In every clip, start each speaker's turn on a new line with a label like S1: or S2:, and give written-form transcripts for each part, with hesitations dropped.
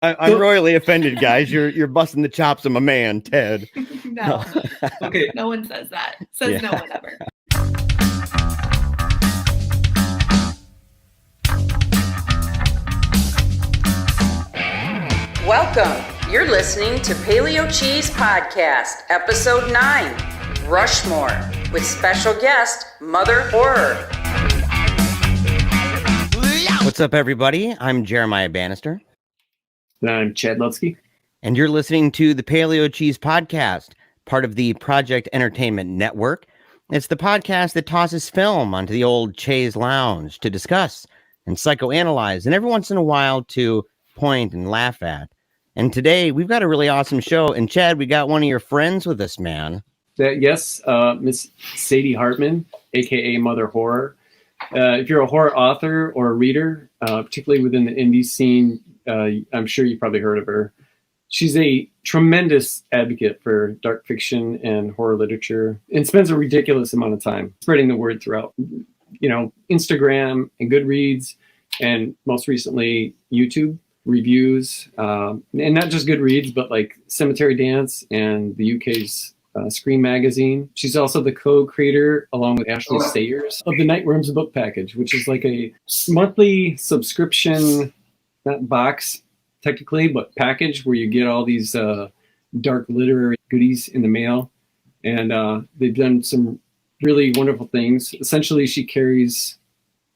S1: I'm royally offended, guys. You're busting the chops of my man, Ted.
S2: No.
S3: Okay.
S2: No one says that. Says no one ever.
S4: Welcome. You're listening to Paleo Cheeze Podcast, Episode 9, Rushmore, with special guest, Mother Horror.
S1: What's up, everybody? I'm Jeremiah Bannister.
S3: And I'm Chad Lutsky.
S1: And you're listening to the Paleo Cheeze Podcast, part of the Project Entertainment Network. It's the podcast that tosses film onto the old Cheeze Lounge to discuss and psychoanalyze, and every once in a while to point and laugh at. And today we've got a really awesome show. And Chad, we got one of your friends with us, man.
S3: Yes, Miss Sadie Hartmann, aka Mother Horror. If you're a horror author or a reader, particularly within the indie scene, I'm sure you've probably heard of her. She's a tremendous advocate for dark fiction and horror literature, and spends a ridiculous amount of time spreading the word throughout, Instagram and Goodreads, and most recently YouTube reviews, and not just Goodreads, but like Cemetery Dance and the UK's Scream magazine. She's also the co-creator, along with Ashley Sayers, of the Nightworms book package, which is like a monthly subscription, not box technically, but package where you get all these dark literary goodies in the mail. And they've done some really wonderful things. Essentially, she carries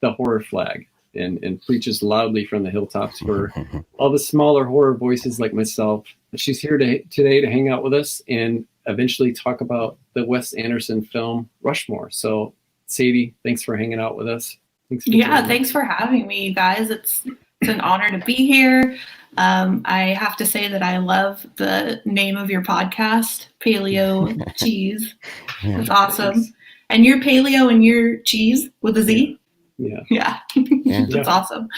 S3: the horror flag and preaches loudly from the hilltops for all the smaller horror voices like myself. She's here today to hang out with us and eventually talk about the Wes Anderson film Rushmore. So, Sadie, thanks for hanging out with us.
S2: Thanks for having me, guys. It's an honor to be here. I have to say that I love the name of your podcast, Paleo Cheeze. It's awesome. Thanks. And you're paleo and you're cheese with a Z? Yeah. That's awesome.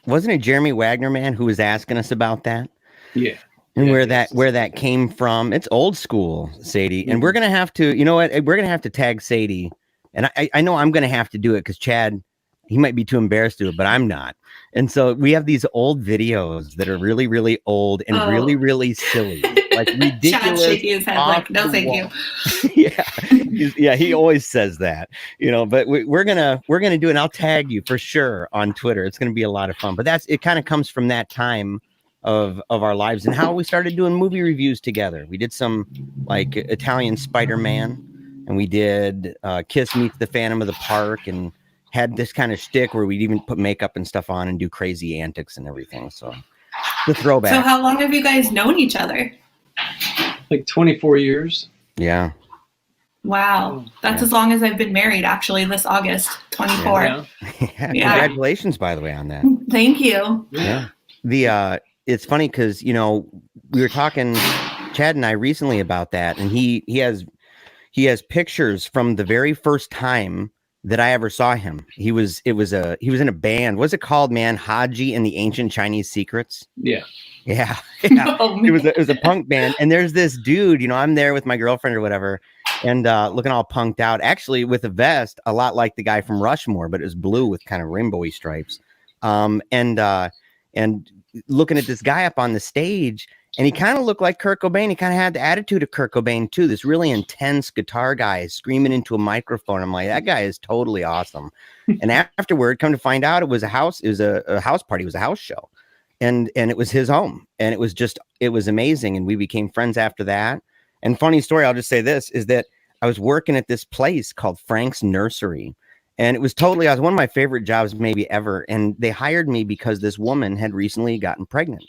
S1: Wasn't it Jeremy Wagner, man, who was asking us about that?
S3: Yeah.
S1: And where that came from. It's old school, Sadie. Mm-hmm. And we're gonna have to, we're gonna have to tag Sadie. And I know I'm gonna have to do it because Chad, he might be too embarrassed to do it, but I'm not. And so we have these old videos that are really, really old and really, really silly. Like ridiculous.
S2: Chad's shaking his head like, no, thank
S1: you. Yeah, he always says that, but we're gonna do it. And I'll tag you for sure on Twitter. It's gonna be a lot of fun. But it kind of comes from that time of our lives and how we started doing movie reviews together. We did some like Italian Spider-Man, and we did Kiss Meets the Phantom of the Park, and had this kind of shtick where we'd even put makeup and stuff on and do crazy antics and everything. So the throwback.
S2: So how long have you guys known each other?
S3: Like 24 years.
S1: Yeah.
S2: Wow. That's as long as I've been married, actually, this August, 24.
S1: Yeah. Congratulations, by the way, on that.
S2: Thank you.
S1: Yeah. It's funny because, we were talking, Chad and I, recently about that, and he has pictures from the very first time that I ever saw him. He was in a band. What's it called, man? Haji and the Ancient Chinese Secrets.
S3: Yeah.
S2: Oh,
S1: it was a punk band. And there's this dude, I'm there with my girlfriend or whatever, and looking all punked out, actually with a vest, a lot like the guy from Rushmore, but it was blue with kind of rainbowy stripes. And looking at this guy up on the stage, and he kind of looked like Kurt Cobain. He kind of had the attitude of Kurt Cobain too. This really intense guitar guy screaming into a microphone. I'm like, that guy is totally awesome. And afterward, come to find out, it was a house party. It was a house show, and it was his home, and it was amazing. And we became friends after that. And funny story, I'll just say this, is that I was working at this place called Frank's Nursery. And it was one of my favorite jobs maybe ever. And they hired me because this woman had recently gotten pregnant,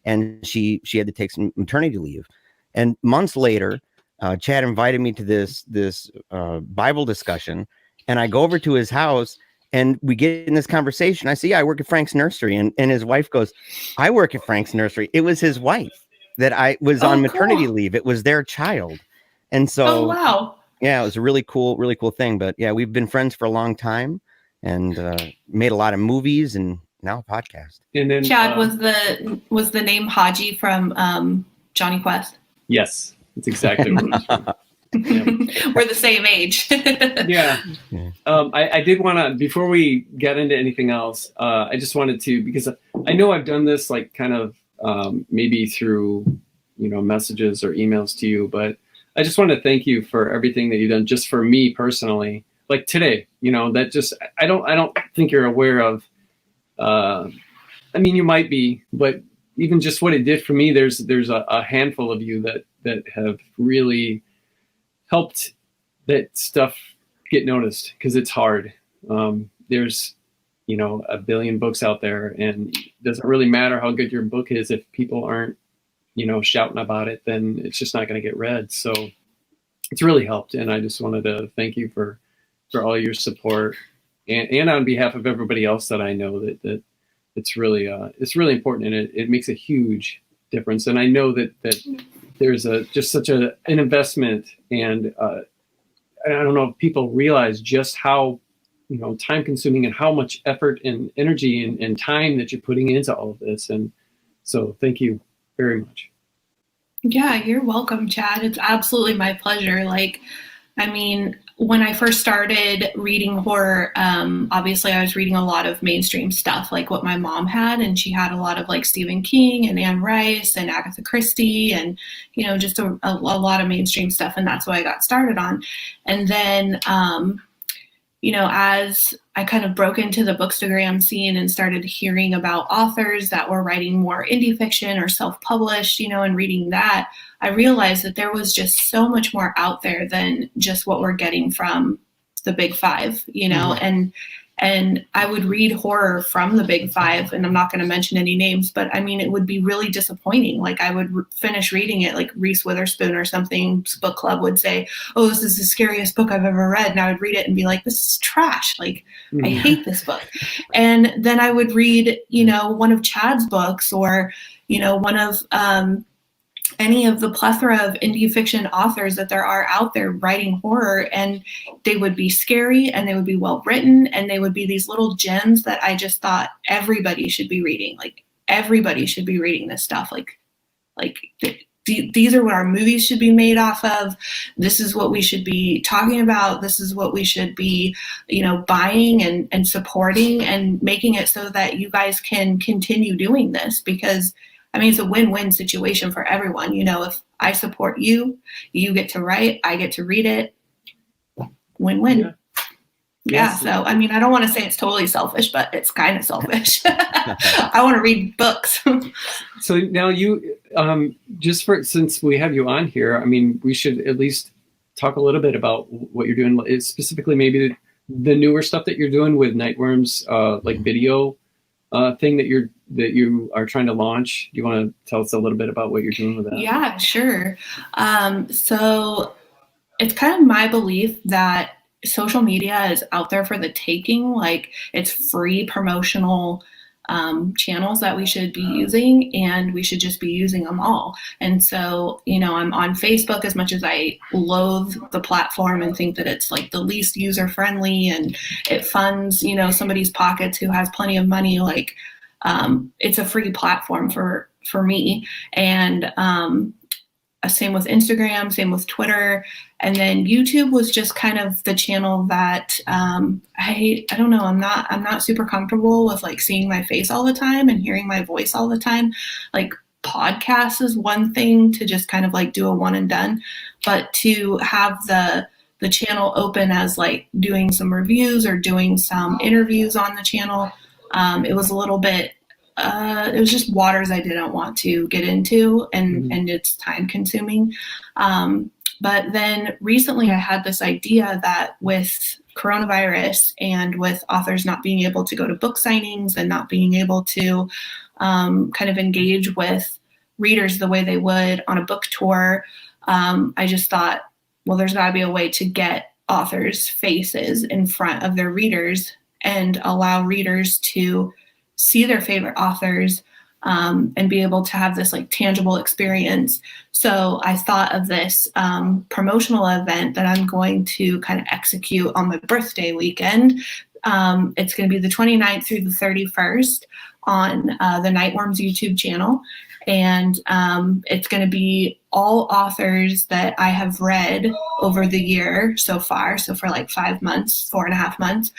S1: and she had to take some maternity leave. And months later, Chad invited me to this Bible discussion, and I go over to his house, and we get in this conversation. I say, I work at Frank's Nursery. And his wife goes, I work at Frank's Nursery. It was his wife that I was on maternity leave. It was their child. And so,
S2: wow.
S1: Yeah, it was a really cool thing. But yeah, we've been friends for a long time, and made a lot of movies, and now a podcast.
S3: And then
S2: Chad, was the name Haji from Johnny Quest?
S3: Yes, that's exactly what it was.
S2: Yeah. We're the same age.
S3: Yeah. I did want to, before we get into anything else, I just wanted to, because I know I've done this like kind of maybe through, messages or emails to you. But I just want to thank you for everything that you've done just for me personally. Like today, that just, I don't think you're aware of, I mean, you might be, but even just what it did for me, there's a handful of you that have really helped that stuff get noticed, because it's hard. There's, a billion books out there, and it doesn't really matter how good your book is. If people aren't, shouting about it, then it's just not going to get read. So it's really helped. And I just wanted to thank you for all your support, and on behalf of everybody else that I know, that it's really important, and it makes a huge difference. And I know that there's just such an investment, and I don't know if people realize just how time consuming and how much effort and energy and time that you're putting into all of this. And so thank you very much.
S2: Yeah, you're welcome, Chad. It's absolutely my pleasure. When I first started reading horror, obviously I was reading a lot of mainstream stuff, like what my mom had, and she had a lot of like Stephen King and Anne Rice and Agatha Christie, and just a lot of mainstream stuff, and that's what I got started on. And then as I kind of broke into the bookstagram scene and started hearing about authors that were writing more indie fiction or self-published, and reading that, I realized that there was just so much more out there than just what we're getting from the big five, mm-hmm. And I would read horror from the big five, and I'm not going to mention any names, but I mean, it would be really disappointing. Like I would finish reading it, like Reese Witherspoon or something's book club would say, "Oh, this is the scariest book I've ever read." And I would read it and be like, "This is trash. Like, mm-hmm. I hate this book." And then I would read, one of Chad's books, or, one of, any of the plethora of indie fiction authors that there are out there writing horror, and they would be scary, and they would be well written, and they would be these little gems that I just thought everybody should be reading. Like everybody should be reading this stuff. These are what our movies should be made off of. This is what we should be talking about. This is what we should be, buying and supporting, and making it so that you guys can continue doing this, because it's a win-win situation for everyone. If I support you, you get to write, I get to read it. Win-win. Yeah.
S3: Yes.
S2: So, I don't want to say it's totally selfish, but it's kind of selfish. I want to read books.
S3: So now you, since we have you on here, we should at least talk a little bit about what you're doing, specifically maybe the newer stuff that you're doing with Nightworm's video thing that you are trying to launch. Do you want to tell us a little bit about what you're doing with that?
S2: Yeah, sure. So it's kind of my belief that social media is out there for the taking. Like it's free promotional channels that we should be using, and we should just be using them all. And so, I'm on Facebook, as much as I loathe the platform and think that it's like the least user friendly, and it funds, somebody's pockets who has plenty of money. Like, it's a free platform for me. And, same with Instagram, same with Twitter. And then YouTube was just kind of the channel that I don't know, I'm not super comfortable with like seeing my face all the time and hearing my voice all the time. Like podcasts is one thing to just kind of like do a one and done, but to have the channel open as like doing some reviews or doing some interviews on the channel, it was a little bit it was just waters I didn't want to get into, and it's time consuming. But then recently I had this idea that with coronavirus and with authors not being able to go to book signings and not being able to kind of engage with readers the way they would on a book tour, I just thought, well, there's got to be a way to get authors' faces in front of their readers and allow readers to see their favorite authors and be able to have this like tangible experience. So I thought of this promotional event that I'm going to kind of execute on my birthday weekend. It's going to be the 29th through the 31st on the Nightworm's YouTube channel. And it's going to be all authors that I have read over the year so far. So for like 5 months, 4.5 months,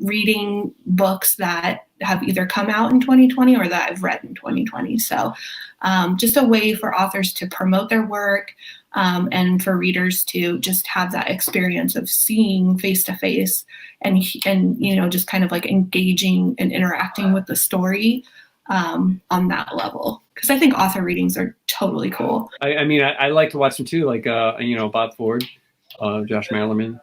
S2: reading books that have either come out in 2020 or that I've read in 2020. So just a way for authors to promote their work, and for readers to just have that experience of seeing face to face and just kind of like engaging and interacting with the story on that level. Because I think author readings are totally cool.
S3: I mean, I like to watch them too, like Bob Ford, Josh Malerman,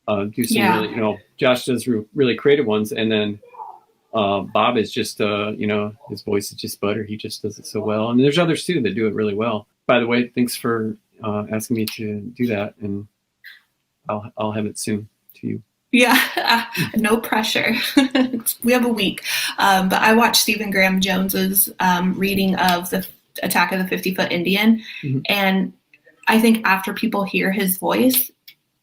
S3: do some really, Josh does really creative ones, and then Bob is just his voice is just butter. He just does it so well, and there's others too that do it really well. By the way, thanks for asking me to do that, and I'll have it soon to you.
S2: Yeah, no pressure. We have a week. But I watched Stephen Graham Jones's reading of the Attack of the 50-Foot Indian, and I think after people hear his voice,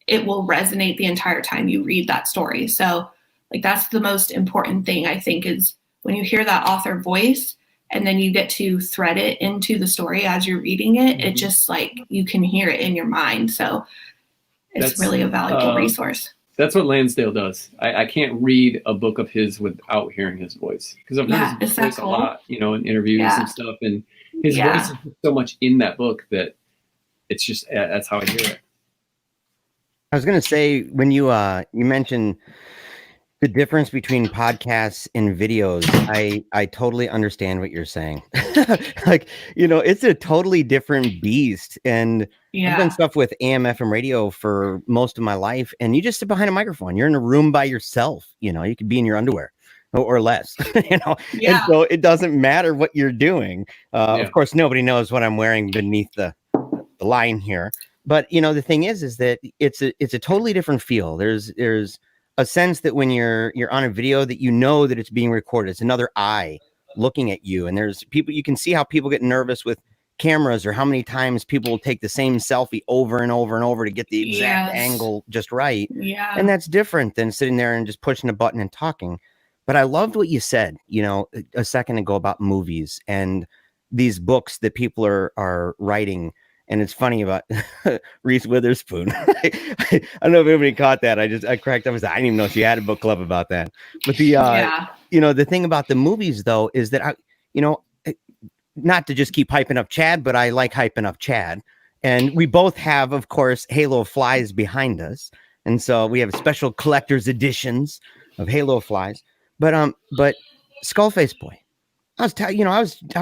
S2: it will resonate the entire time you read that story. So like that's the most important thing, I think, is when you hear that author voice and then you get to thread it into the story as you're reading it, it just like you can hear it in your mind. So it's really a valuable resource.
S3: That's what Lansdale does. I can't read a book of his without hearing his voice, because I've heard his voice a lot, in interviews and stuff. And his voice is so much in that book that it's just, that's how I hear it.
S1: I was going to say, when you mentioned the difference between podcasts and videos, I totally understand what you're saying. Like, it's a totally different beast. And I've done stuff with AM FM radio for most of my life, and you just sit behind a microphone. You're in a room by yourself. You could be in your underwear or less, and so it doesn't matter what you're doing. Of course, nobody knows what I'm wearing beneath the line here. But, the thing is that it's a totally different feel. There's a sense that when you're on a video that that it's being recorded. It's another eye looking at you. And there's people, you can see how people get nervous with cameras, or how many times people will take the same selfie over and over and over to get the exact angle just right. Yeah. And that's different than sitting there and just pushing a button and talking. But I loved what you said, a second ago about movies and these books that people are writing. And it's funny about Reese Witherspoon. I don't know if anybody caught that. I cracked up and said, I didn't even know she had a book club about that. But the thing about the movies, though, is that not to just keep hyping up Chad, but I like hyping up Chad. And we both have, of course, Halo Flies behind us. And so we have special collector's editions of Halo Flies. But Skullface Boy, I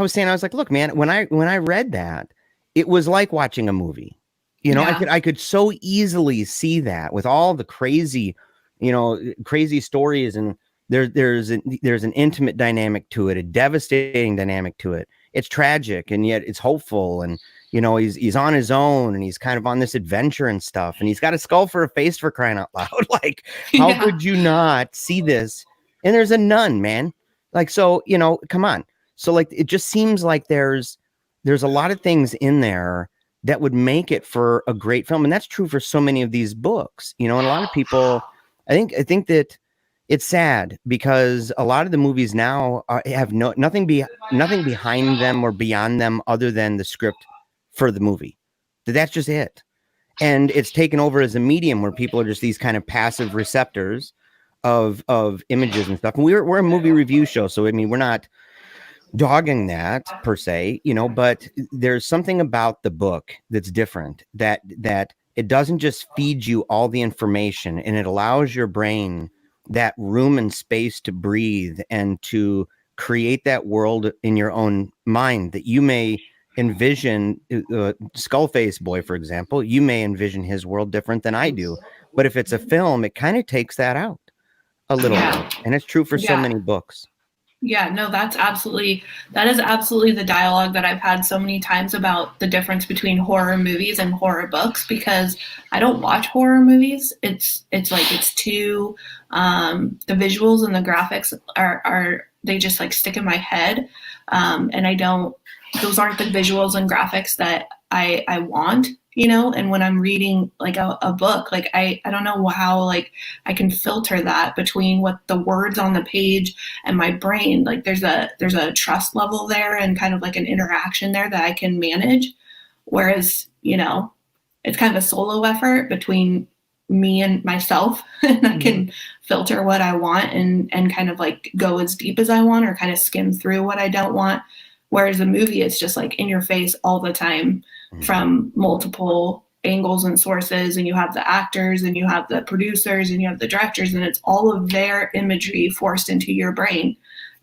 S1: was saying, look, man, when I read that, it was like watching a movie. I could so easily see that with all the crazy stories, and there's an intimate dynamic to it, a devastating dynamic to it. It's tragic, and yet it's hopeful. And, he's on his own, and he's kind of on this adventure and stuff. And he's got a skull for a face, for crying out loud. Like, how could you not see this? And there's a nun, man. Like, so, come on. So like, it just seems like there's a lot of things in there that would make it for a great film. And that's true for so many of these books, and a lot of people, I think that it's sad because a lot of the movies now have nothing behind them or beyond them other than the script for the movie. That's just it. And it's taken over as a medium where people are just these kind of passive receptors of images and stuff. And we're a movie review show. So, I mean, we're not dogging that per se, but there's something about the book that's different, that it doesn't just feed you all the information, and it allows your brain that room and space to breathe and to create that world in your own mind that you may envision. Skullface Boy, for example, you may envision his world different than I do, but if it's a film, it kind of takes that out a little bit, and it's true for so many books.
S2: Yeah, no, that is absolutely the dialogue that I've had so many times about the difference between horror movies and horror books, because I don't watch horror movies. It's too, the visuals and the graphics are they just like stick in my head. And those aren't the visuals and graphics that I want you know, and when I'm reading like a book, like I don't know how like I can filter that between what the words on the page and my brain. Like there's a trust level there and kind of like an interaction there that I can manage. Whereas, you know, it's kind of a solo effort between me and myself, and I can filter what I want and kind of like go as deep as I want or kind of skim through what I don't want. Whereas a movie, it's just like in your face all the time from multiple angles and sources, and you have the actors and you have the producers and you have the directors, and it's all of their imagery forced into your brain.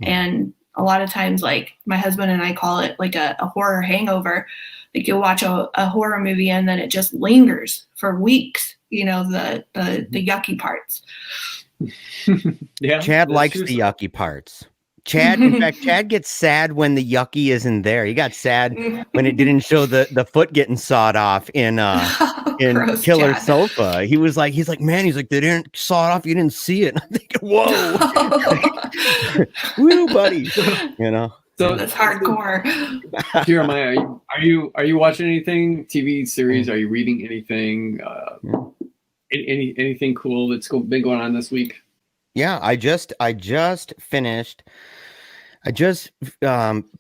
S2: And a lot of times, like my husband and I call it like a horror hangover. Like you'll watch a horror movie and then it just lingers for weeks, you know, the yucky parts.
S3: Yeah,
S1: Chad likes the yucky parts. Chad, in fact, Chad gets sad when the yucky isn't there. He got sad when it didn't show the foot getting sawed off in
S2: Gross,
S1: Killer
S2: Chad.
S1: Sofa. He's like, man, he's like, they didn't saw it off. You didn't see it. I'm thinking, whoa, woo, buddy. You know,
S3: so
S2: that's hardcore.
S3: Jeremiah, are you watching anything? TV series? Are you reading anything? Anything cool that's been going on this week?
S1: Yeah, I just finished. I just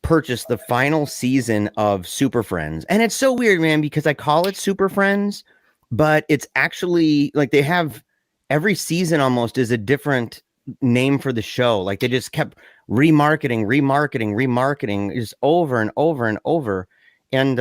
S1: purchased the final season of Super Friends, and it's so weird, man, because I call it Super Friends, but it's actually like they have every season almost is a different name for the show. Like they just kept remarketing just over and over and over, and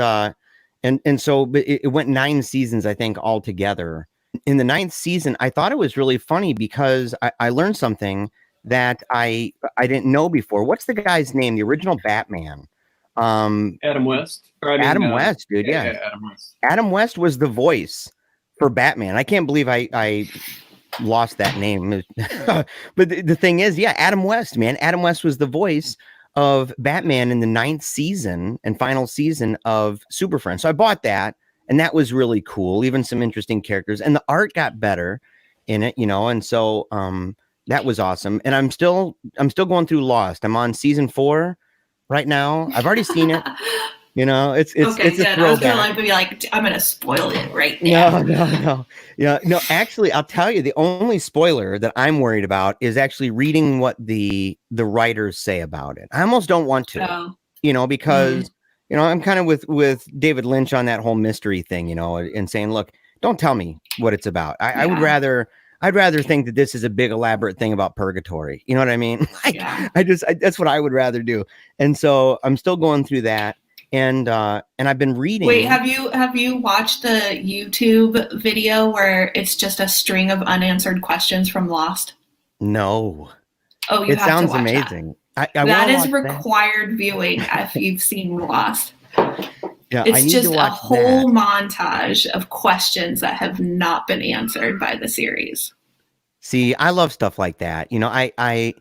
S1: so it went 9 seasons, I think, altogether. In the 9th season, I thought it was really funny because I learned something that I didn't know before. What's the guy's name? The original Batman.
S3: Adam West.
S1: Adam West, dude. Yeah.
S3: Adam West.
S1: Adam West was the voice for Batman. I can't believe I lost that name. But the thing is, yeah, Adam West, man. Adam West was the voice of Batman in the 9th season and final season of Super Friends. So I bought that. And that was really cool. Even some interesting characters, and the art got better in it, you know. And so that was awesome. And I'm still going through Lost. I'm on season 4 right now. I've already seen it. You know, it's
S2: okay,
S1: it's a
S2: good.
S1: throwback.
S2: I was gonna be like, I'm gonna spoil it right now.
S1: No. Yeah, no. Actually, I'll tell you, the only spoiler that I'm worried about is actually reading what the writers say about it. I almost don't want to, you know, because. You know, I'm kind of with David Lynch on that whole mystery thing, you know, and saying, look, don't tell me what it's about. I'd rather think that this is a big elaborate thing about purgatory. You know what I mean? That's what I would rather do. And so I'm still going through that. And I've been reading.
S2: Wait, have you watched the YouTube video where it's just a string of unanswered questions from Lost?
S1: No.
S2: Oh,
S1: it sounds amazing.
S2: That is required viewing if you've seen Lost.
S1: Yeah,
S2: it's just a whole montage of questions that have not been answered by the series.
S1: See, I love stuff like that. You know, I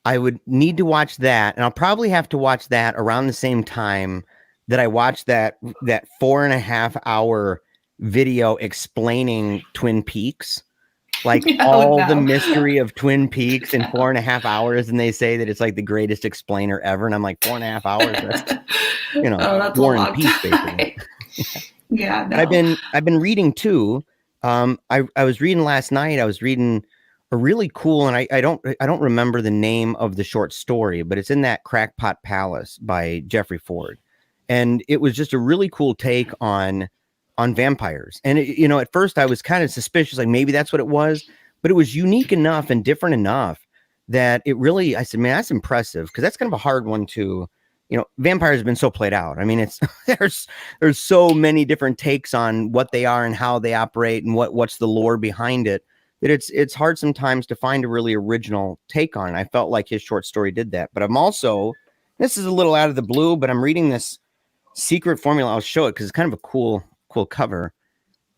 S1: would need to watch that, and I'll probably have to watch that around the same time that I watch that 4.5 hour video explaining Twin Peaks. Like the mystery of Twin Peaks in 4.5 hours, and they say that it's like the greatest explainer ever. And I'm like, 4.5 hours, that's, you know,
S2: that's
S1: War and Peace, basically.
S2: Yeah, no.
S1: I've been reading too. I was reading last night. I was reading a really cool, and I don't remember the name of the short story, but it's in that Crackpot Palace by Jeffrey Ford, and it was just a really cool take on vampires. And you know, at first I was kind of suspicious, like maybe that's what it was, but it was unique enough and different enough that it really, I said, man, that's impressive, because that's kind of a hard one to, you know, vampires have been so played out. I mean, it's there's so many different takes on what they are and how they operate and what's the lore behind it, that it's hard sometimes to find a really original take on it. I felt like his short story did that. But I'm also, this is a little out of the blue, but I'm reading this Secret Formula. I'll show it because it's kind of a cool cover.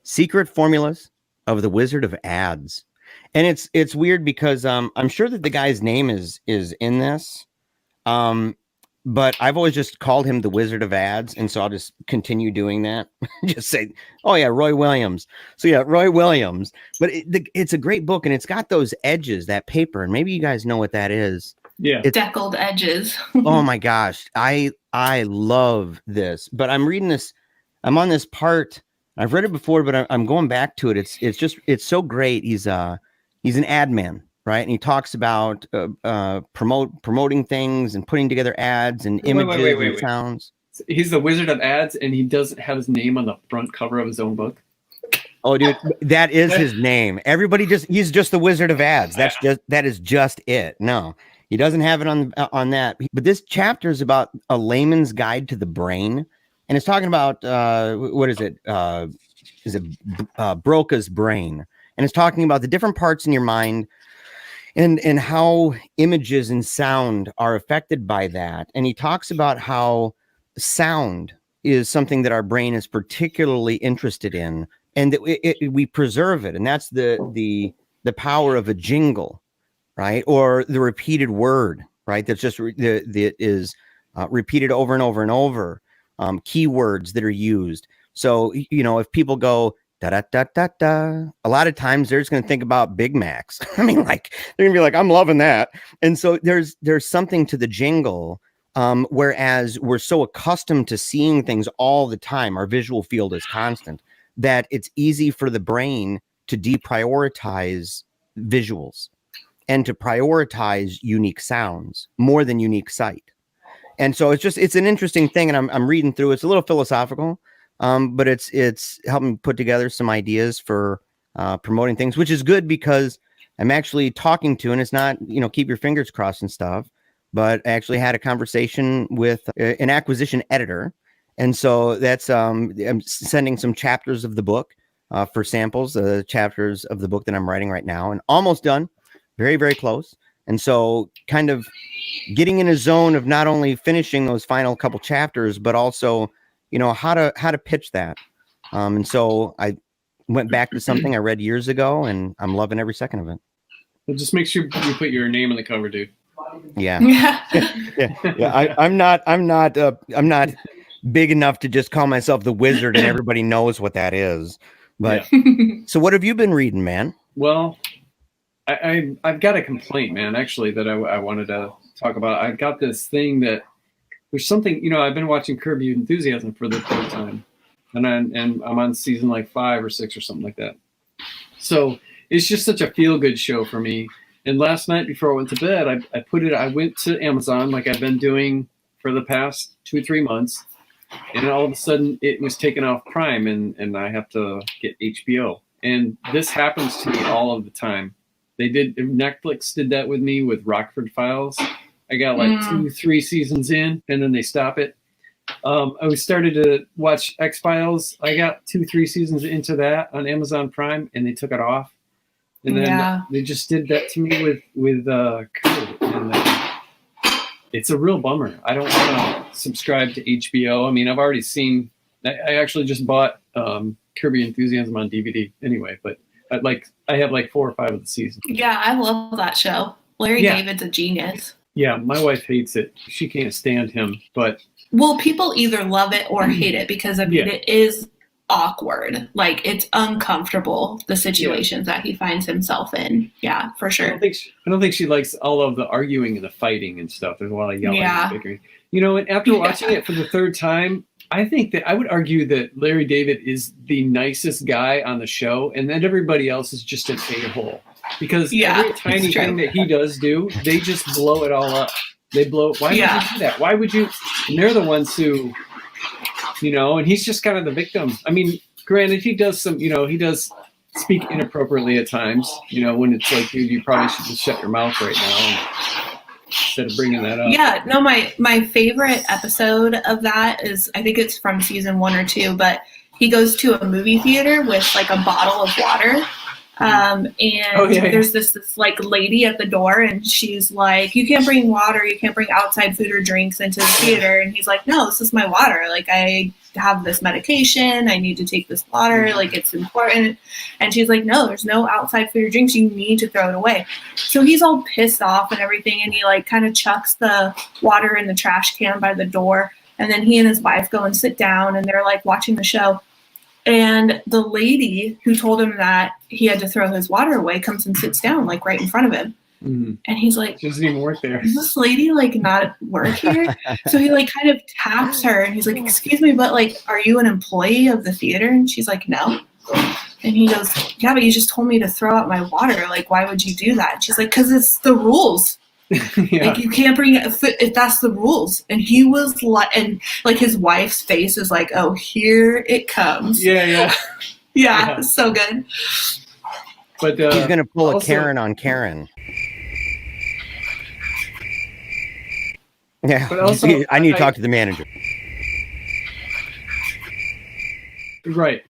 S1: Secret Formulas of the Wizard of Ads. And it's weird because I'm sure that the guy's name is in this, but I've always just called him the Wizard of Ads, and so I'll just continue doing that. Just say, oh yeah, Roy Williams. So yeah, Roy Williams. But it's a great book, and it's got those edges, that paper, and maybe you guys know what that is.
S3: Yeah,
S2: it's deckled edges.
S1: Oh my gosh, I love this. But I'm reading this. I'm on this part I've read it before, but I'm going back to it. It's so great. He's an ad man, right? And he talks about promoting things and putting together ads and images and sounds.
S3: He's the wizard of ads, and he doesn't have his name on the front cover of his own book.
S1: Oh, dude, that is his name. He's just the wizard of ads. That is just it. No, he doesn't have it on that. But this chapter is about a layman's guide to the brain, and it's talking about what is it? Is it Broca's brain? And it's talking about the different parts in your mind, and how images and sound are affected by that. And he talks about how sound is something that our brain is particularly interested in, and that we preserve it. And that's the power of a jingle, right? Or the repeated word, right? That's just that is repeated over and over and over. Keywords that are used. So, if people go da da da da da, a lot of times they're just going to think about Big Macs. I mean, like, they're going to be like, I'm loving that. And so there's something to the jingle. Whereas we're so accustomed to seeing things all the time, our visual field is constant, that it's easy for the brain to deprioritize visuals and to prioritize unique sounds more than unique sight. And so it's an interesting thing. And I'm reading through, it's a little philosophical, but it's helping put together some ideas for promoting things, which is good because I'm actually talking to, and it's not, keep your fingers crossed and stuff, but I actually had a conversation with an acquisition editor. And so that's, I'm sending some chapters of the book for samples, chapters of the book that I'm writing right now, and almost done, very, very close. And so kind of getting in a zone of not only finishing those final couple chapters, but also, how to pitch that. And so I went back to something I read years ago, and I'm loving every second of it.
S3: Well, just make sure you put your name on the cover, dude.
S1: Yeah. Yeah. I'm not big enough to just call myself the wizard and everybody knows what that is. But So what have you been reading, man?
S3: Well, I've got a complaint, man, actually, that I wanted to talk about. I've got this thing that there's something, I've been watching Kirby Enthusiasm for the third time, and I'm on season like 5 or 6 or something like that. So it's just such a feel good show for me. And last night before I went to bed, I went to Amazon like I've been doing for the past 2 or 3 months. And all of a sudden it was taken off Prime and I have to get HBO. And this happens to me all of the time. Netflix did that with me with Rockford Files. I got like 2-3 seasons in and then they stop it. I started to watch X-Files. I got 2-3 seasons into that on Amazon Prime and they took it off. And then they just did that to me with Kirby, and it's a real bummer. I don't want to subscribe to HBO. I mean, I've already seen. I actually just bought Kirby Enthusiasm on DVD anyway, but I have like 4 or 5 of the seasons.
S2: Yeah, I love that show. Larry David's a genius.
S3: Yeah, my wife hates it. She can't stand him, but
S2: people either love it or hate it because it is awkward. Like, it's uncomfortable, the situations that he finds himself in. Yeah, for sure.
S3: I don't think she likes all of the arguing and the fighting and stuff. There's a lot of yelling and bickering. And after watching it for the third time, I think that I would argue that Larry David is the nicest guy on the show, and then everybody else is just an a-hole. Because every tiny thing that he does they just blow it all up. They blow. Why would you do that? Why would you? And they're the ones who, and he's just kind of the victim. I mean, granted, he does he does speak inappropriately at times, when it's like, dude, you probably should just shut your mouth right now instead of bringing that up.
S2: Yeah, no, my favorite episode of that is, I think it's from season 1 or 2, but he goes to a movie theater with like a bottle of water. There's this like lady at the door, and she's like, you can't bring water, you can't bring outside food or drinks into the theater. And he's like, no, this is my water. Like, I have this medication, I need to take this water, like, it's important. And she's like, no, there's no outside food or drinks, you need to throw it away. So he's all pissed off and everything, and he like kind of chucks the water in the trash can by the door. And then he and his wife go and sit down, and they're like watching the show. And the lady who told him that he had to throw his water away comes and sits down like right in front of him.
S3: Mhm.
S2: And he's like,
S3: She doesn't even work there.
S2: does this lady like not work here? So he like kind of taps her and he's like, excuse me, but like, are you an employee of the theater? And she's like, no. And he goes, yeah, but you just told me to throw out my water. Like, why would you do that? And she's like, because it's the rules.
S3: Yeah.
S2: Like, you can't bring it if that's the rules. And he was like, and like his wife's face is like, oh, here it comes.
S3: Yeah.
S2: Yeah. It's so good.
S3: But
S1: He's gonna pull
S3: also-
S1: a Karen on Karen. Yeah,
S3: But also,
S1: I need to talk to the manager.
S3: Right.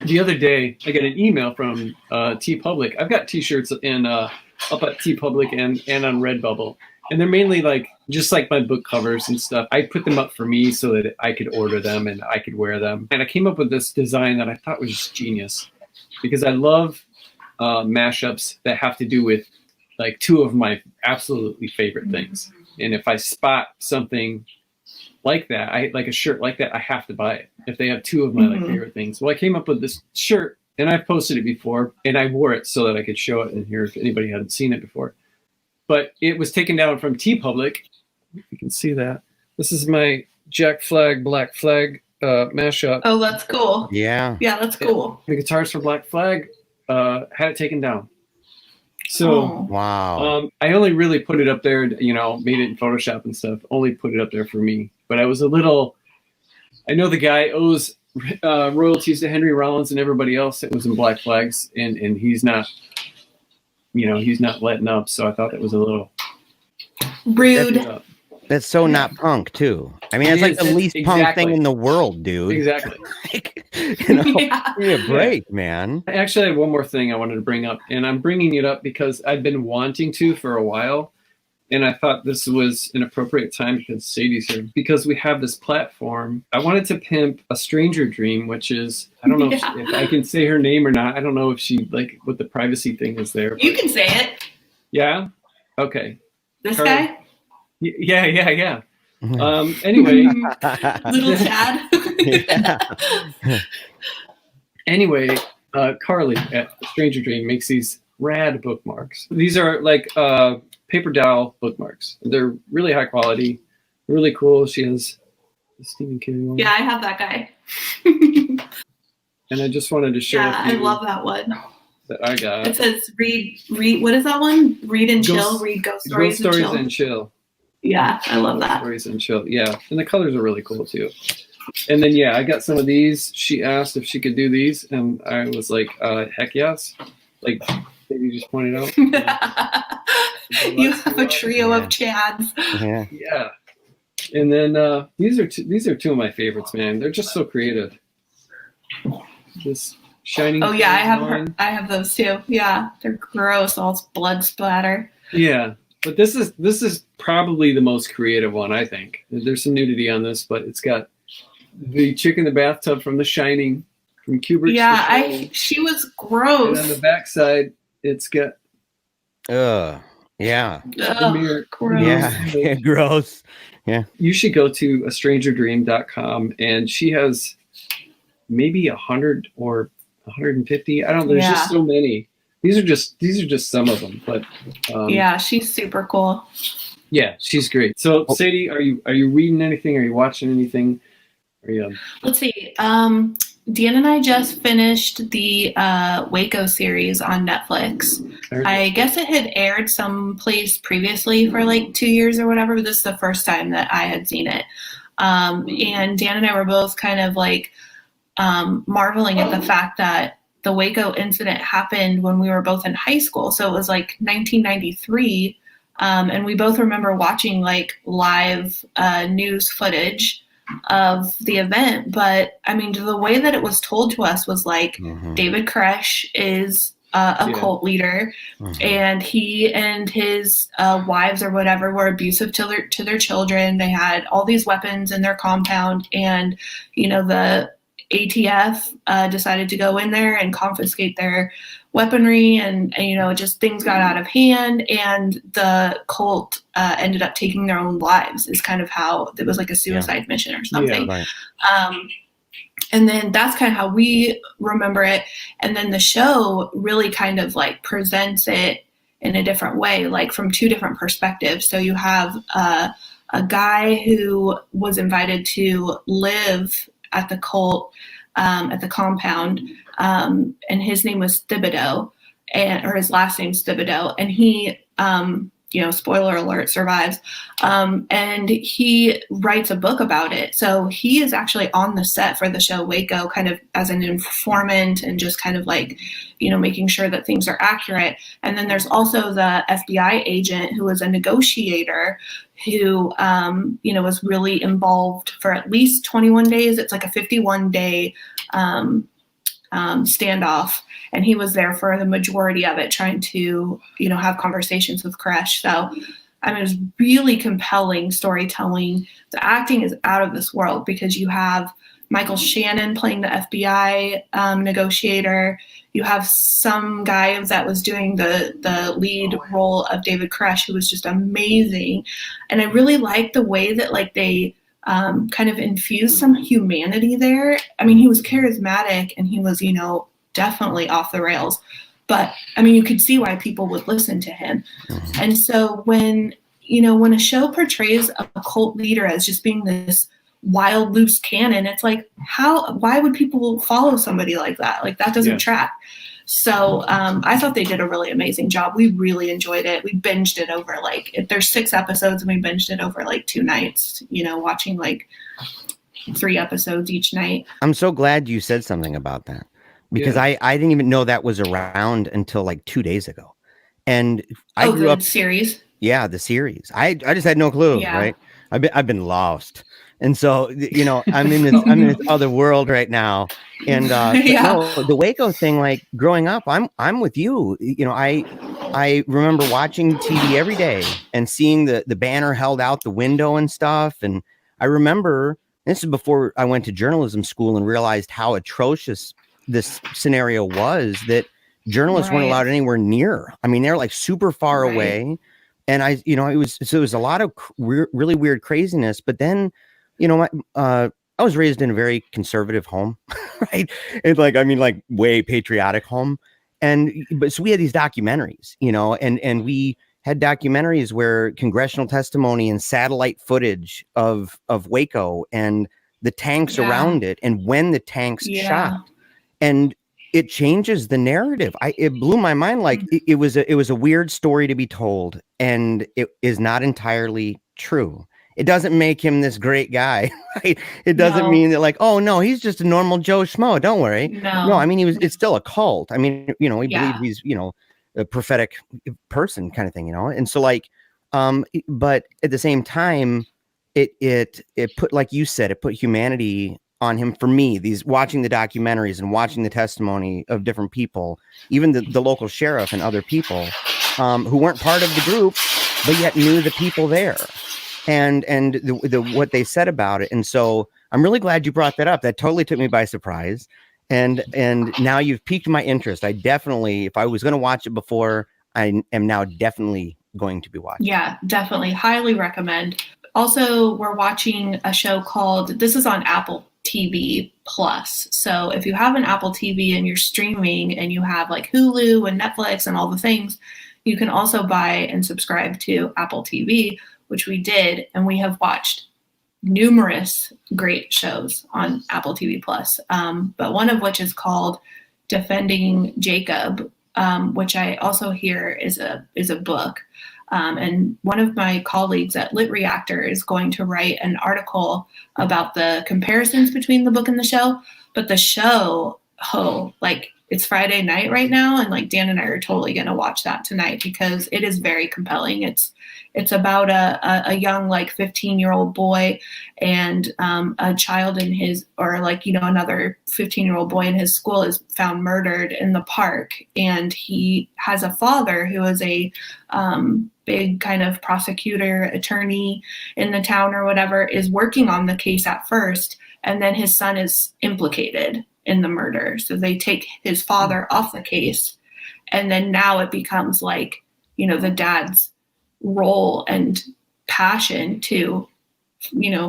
S3: The other day, I got an email from TeePublic. I've got T-shirts in up at TeePublic and on Redbubble, and they're mainly like just like my book covers and stuff. I put them up for me so that I could order them and I could wear them. And I came up with this design that I thought was just genius, because I love mashups that have to do with like two of my absolutely favorite things. And if I spot something like that, I like a shirt like that, I have to buy it if they have two of my like favorite things. Well, I came up with this shirt, and I've posted it before, and I wore it so that I could show it in here if anybody hadn't seen it before. But it was taken down from TeePublic. You can see that. This is my Jack Flag, Black Flag mashup.
S2: Oh, that's cool.
S1: Yeah.
S2: Yeah, that's cool.
S3: The guitars for Black Flag had it taken down. So
S2: Oh.
S1: Wow.
S3: I only really put it up there, you know, made it in Photoshop and stuff, only put it up there for me. But I was a little, I know the guy owes royalties to Henry Rollins and everybody else that was in Black Flags, and he's not, you know, he's not letting up. So I thought that was a little
S2: Rude.
S1: That's so not punk too. I mean, it's like the least punk thing in the world, dude.
S3: Exactly.
S1: Like, you know,
S2: Yeah.
S1: give me a break, man.
S3: I actually had one more thing I wanted to bring up, and I'm bringing it up because I've been wanting to for a while, and I thought this was an appropriate time because Sadie's here. Because we have this platform, I wanted to pimp A Stranger Dream, which is, I don't know if I can say her name or not. I don't know if she, like, what the privacy thing is there.
S2: You can say it.
S3: Yeah? Okay.
S2: This
S3: Carly.
S2: guy?
S3: Yeah. Anyway.
S2: Little Chad.
S1: Yeah.
S3: Anyway, Carly at Stranger Dream makes these rad bookmarks. These are like paper dowel bookmarks. They're really high quality, really cool. She has the Stephen King one.
S2: Yeah, I have that guy.
S3: And I just wanted to share
S2: Yeah,
S3: with
S2: I
S3: you
S2: love that one.
S3: that I got.
S2: It says read. What is that one? Read and
S3: Ghost-
S2: chill. Read ghost
S3: Ghost
S2: stories,
S3: Stories
S2: and chill.
S3: and Chill.
S2: Yeah, I love that.
S3: Stories and Chill. Yeah, and the colors are really cool too. And then I got some of these. She asked if she could do these, and I was like, heck yes. Like you just pointed out.
S2: You have a trio of Chads.
S1: Yeah.
S3: Yeah. And then these are two of my favorites, man. They're just so creative. This shining.
S2: Oh yeah,
S3: line.
S2: I have those too. Yeah, they're gross. All blood splatter.
S3: Yeah, but this is probably the most creative one, I think. There's some nudity on this, but it's got the chick in the bathtub from The Shining, from Kubrick's.
S2: Yeah, she was gross.
S3: And on the backside, it's got
S1: Yeah.
S3: the mirror.
S2: Gross.
S1: Yeah. Gross. Yeah.
S3: You should go to astrangerdream.com, and she has maybe 100 or 150. I don't know. There's just so many. These are just some of them, but
S2: yeah, she's super cool.
S3: yeah, she's great. So Sadie, are you reading anything? Are you watching anything? Are you?
S2: Let's see. Dan and I just finished the Waco series on Netflix. I guess it had aired someplace previously for like 2 years or whatever, but this is the first time that I had seen it. And Dan and I were both kind of like marveling at the fact that the Waco incident happened when we were both in high school. So it was like 1993. And we both remember watching like live news footage of the event. But I mean, the way that it was told to us was like David Koresh is a cult leader, and he and his wives or whatever were abusive to their children. They had all these weapons in their compound, and the ATF decided to go in there and confiscate their weaponry, and just things got out of hand, and the cult ended up taking their own lives. Is kind of how it was, like a suicide mission or something.
S1: Yeah, right.
S2: And then that's kind of how we remember it. And then the show really kind of like presents it in a different way, like from two different perspectives. So you have a guy who was invited to live at the cult, at the compound, and his name was Thibodeau, or his last name's Thibodeau, and he, spoiler alert, survives, and he writes a book about it. So he is actually on the set for the show Waco, kind of as an informant and just kind of like, making sure that things are accurate. And then there's also the FBI agent who was a negotiator who, was really involved for at least 21 days. It's like a 51-day standoff, and he was there for the majority of it, trying to have conversations with Koresh. So it was really compelling storytelling. The acting is out of this world, because you have Michael Shannon playing the FBI negotiator. You have some guy that was doing the lead role of David Koresh, who was just amazing. And I really like the way that they kind of infused some humanity there. I mean, he was charismatic, and he was, definitely off the rails. But you could see why people would listen to him. And so when a show portrays a cult leader as just being this wild, loose cannon, it's like, why would people follow somebody like that? Like, that doesn't track. So I thought they did a really amazing job. We really enjoyed it. We binged it over there's 6 episodes, and we binged it over 2 nights, watching 3 episodes each night.
S1: I'm so glad you said something about that, because I didn't even know that was around until 2 days ago. And I grew up
S2: series.
S1: Yeah, the series. I just had no clue, right? I've been lost. And so, I'm in this other world right now. And no, the Waco thing, growing up, I'm with you. I remember watching TV every day and seeing the banner held out the window and stuff. And I remember, this is before I went to journalism school and realized how atrocious this scenario was, that journalists weren't allowed anywhere near. They're super far away. And it was a lot of really weird craziness. But then, I was raised in a very conservative home, right? And way patriotic home. But so we had these documentaries, and we had documentaries where congressional testimony and satellite footage of Waco and the tanks around it, and when the tanks shot, and it changes the narrative. It blew my mind. It was a weird story to be told, and it is not entirely true. It doesn't make him this great guy, right? It doesn't mean that oh no, he's just a normal Joe Schmo. Don't worry. No, it's still a cult. He believed he's, a prophetic person kind of thing, And so but at the same time, it put, like you said, it put humanity on him. For me, watching the documentaries and watching the testimony of different people, even the local sheriff and other people who weren't part of the group, but yet knew the people there. And the what they said about it. And so I'm really glad you brought that up. That totally took me by surprise. And now you've piqued my interest. I definitely, if I was going to watch it before, I am now definitely going to be watching.
S2: Yeah, definitely. Highly recommend. Also, we're watching a show called, this is on Apple TV Plus. So if you have an Apple TV and you're streaming and you have Hulu and Netflix and all the things, you can also buy and subscribe to Apple TV, which we did, and we have watched numerous great shows on Apple TV Plus. But one of which is called Defending Jacob, which I also hear is a book. And one of my colleagues at Lit Reactor is going to write an article about the comparisons between the book and the show. But the show, it's Friday night right now, and Dan and I are totally going to watch that tonight, because it is very compelling. It's about a young 15-year-old boy and a child in his, or another 15-year-old boy in his school is found murdered in the park, and he has a father who is a big kind of prosecutor, attorney in the town or whatever, is working on the case at first, and then his son is implicated in the murder. So they take his father off the case. And then now it becomes the dad's role and passion to,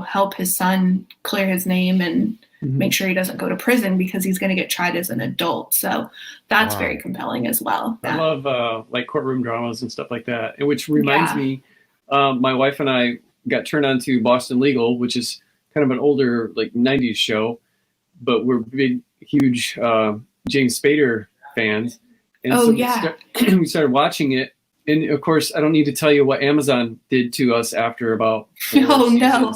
S2: help his son clear his name and make sure he doesn't go to prison because he's going to get tried as an adult. So that's
S1: Wow.
S2: very compelling as well.
S3: I love like courtroom dramas and stuff like that. And which reminds me, my wife and I got turned on to Boston Legal, which is kind of an older like 90s show, but we're big, huge James Spader fans. And we started watching it. And of course, I don't need to tell you what Amazon did to us after about 4 seasons.
S2: No.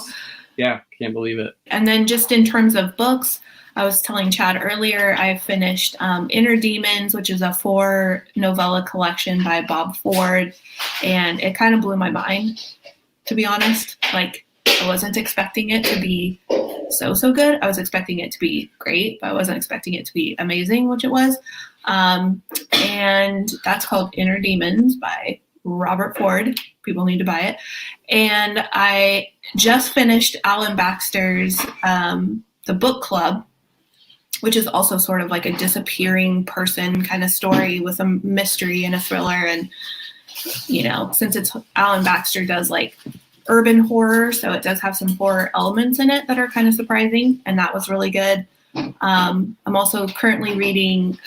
S3: Yeah, can't believe it.
S2: And then just in terms of books, I was telling Chad earlier, I finished Inner Demons, which is a 4-novella collection by Bob Ford. And it kind of blew my mind, to be honest. Like, I wasn't expecting it to be so good. I was expecting it to be great, but I wasn't expecting it to be amazing, which it was. And that's called Inner Demons by Robert Ford. People need to buy it. And I just finished Alan Baxter's The Book Club, which is also sort of like a disappearing person kind of story with a mystery and a thriller. And, you know, since it's Alan Baxter does like urban horror, so it does have some horror elements in it that are kind of surprising, and that was really good. I'm also currently reading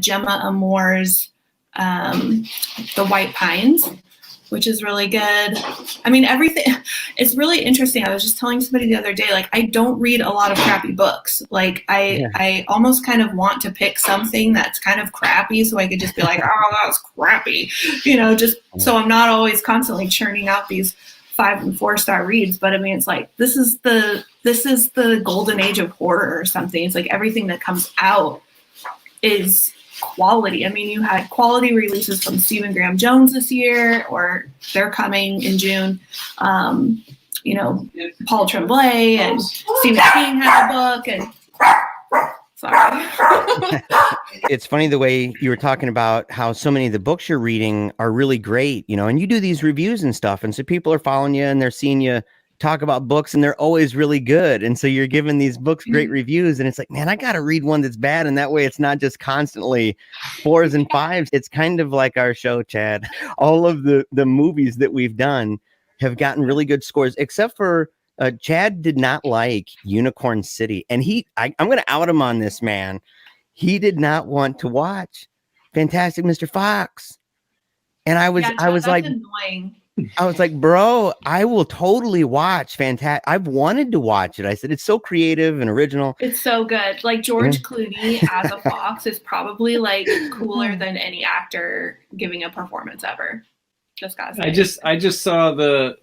S2: Gemma Amour's The White Pines, which is really good. I mean, everything, it's really interesting. I was just telling somebody the other day, like, I don't read a lot of crappy books. Like, I almost kind of want to pick something that's kind of crappy so I could just be like, oh, that was crappy, you know, just so I'm not always constantly churning out these 5- and 4-star reads. But I mean, it's like, this is the golden age of horror or something. It's like everything that comes out is quality. I mean, you had quality releases from Stephen Graham Jones this year, or they're coming in June. You know, Paul Tremblay and Stephen King had a book, and sorry.
S1: It's funny the way you were talking about how so many of the books you're reading are really great, you know, and you do these reviews and stuff. And so people are following you and they're seeing you talk about books and they're always really good. And so you're giving these books great reviews and it's like, man, I got to read one that's bad. And that way it's not just constantly 4s and 5s. It's kind of like our show, Chad. All of the movies that we've done have gotten really good scores, except for Chad did not like Unicorn City. And I'm going to out him on this, man. He did not want to watch Fantastic Mr. Fox. And I was like,
S2: annoying.
S1: I was like, bro, I will totally watch Fantastic. I've wanted to watch it. I said, it's so creative and original.
S2: It's so good. Like George Clooney as a fox is probably like cooler than any actor giving a performance ever. Just gotta say.
S3: I just saw that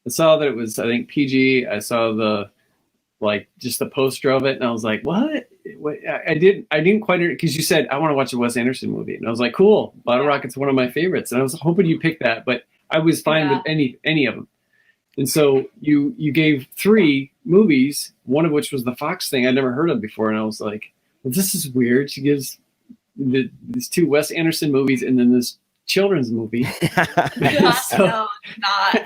S3: it was, I think, PG. I saw just the poster of it and I was like, what? I didn't quite, because you said, I want to watch a Wes Anderson movie. And I was like, cool. Bottle Rocket's one of my favorites. And I was hoping you picked that, but I was fine with any of them. And so you gave 3 movies, one of which was the Fox thing I'd never heard of before. And I was like, well, this is weird. She gives these 2 Wes Anderson movies and then this children's movie.
S2: No, not.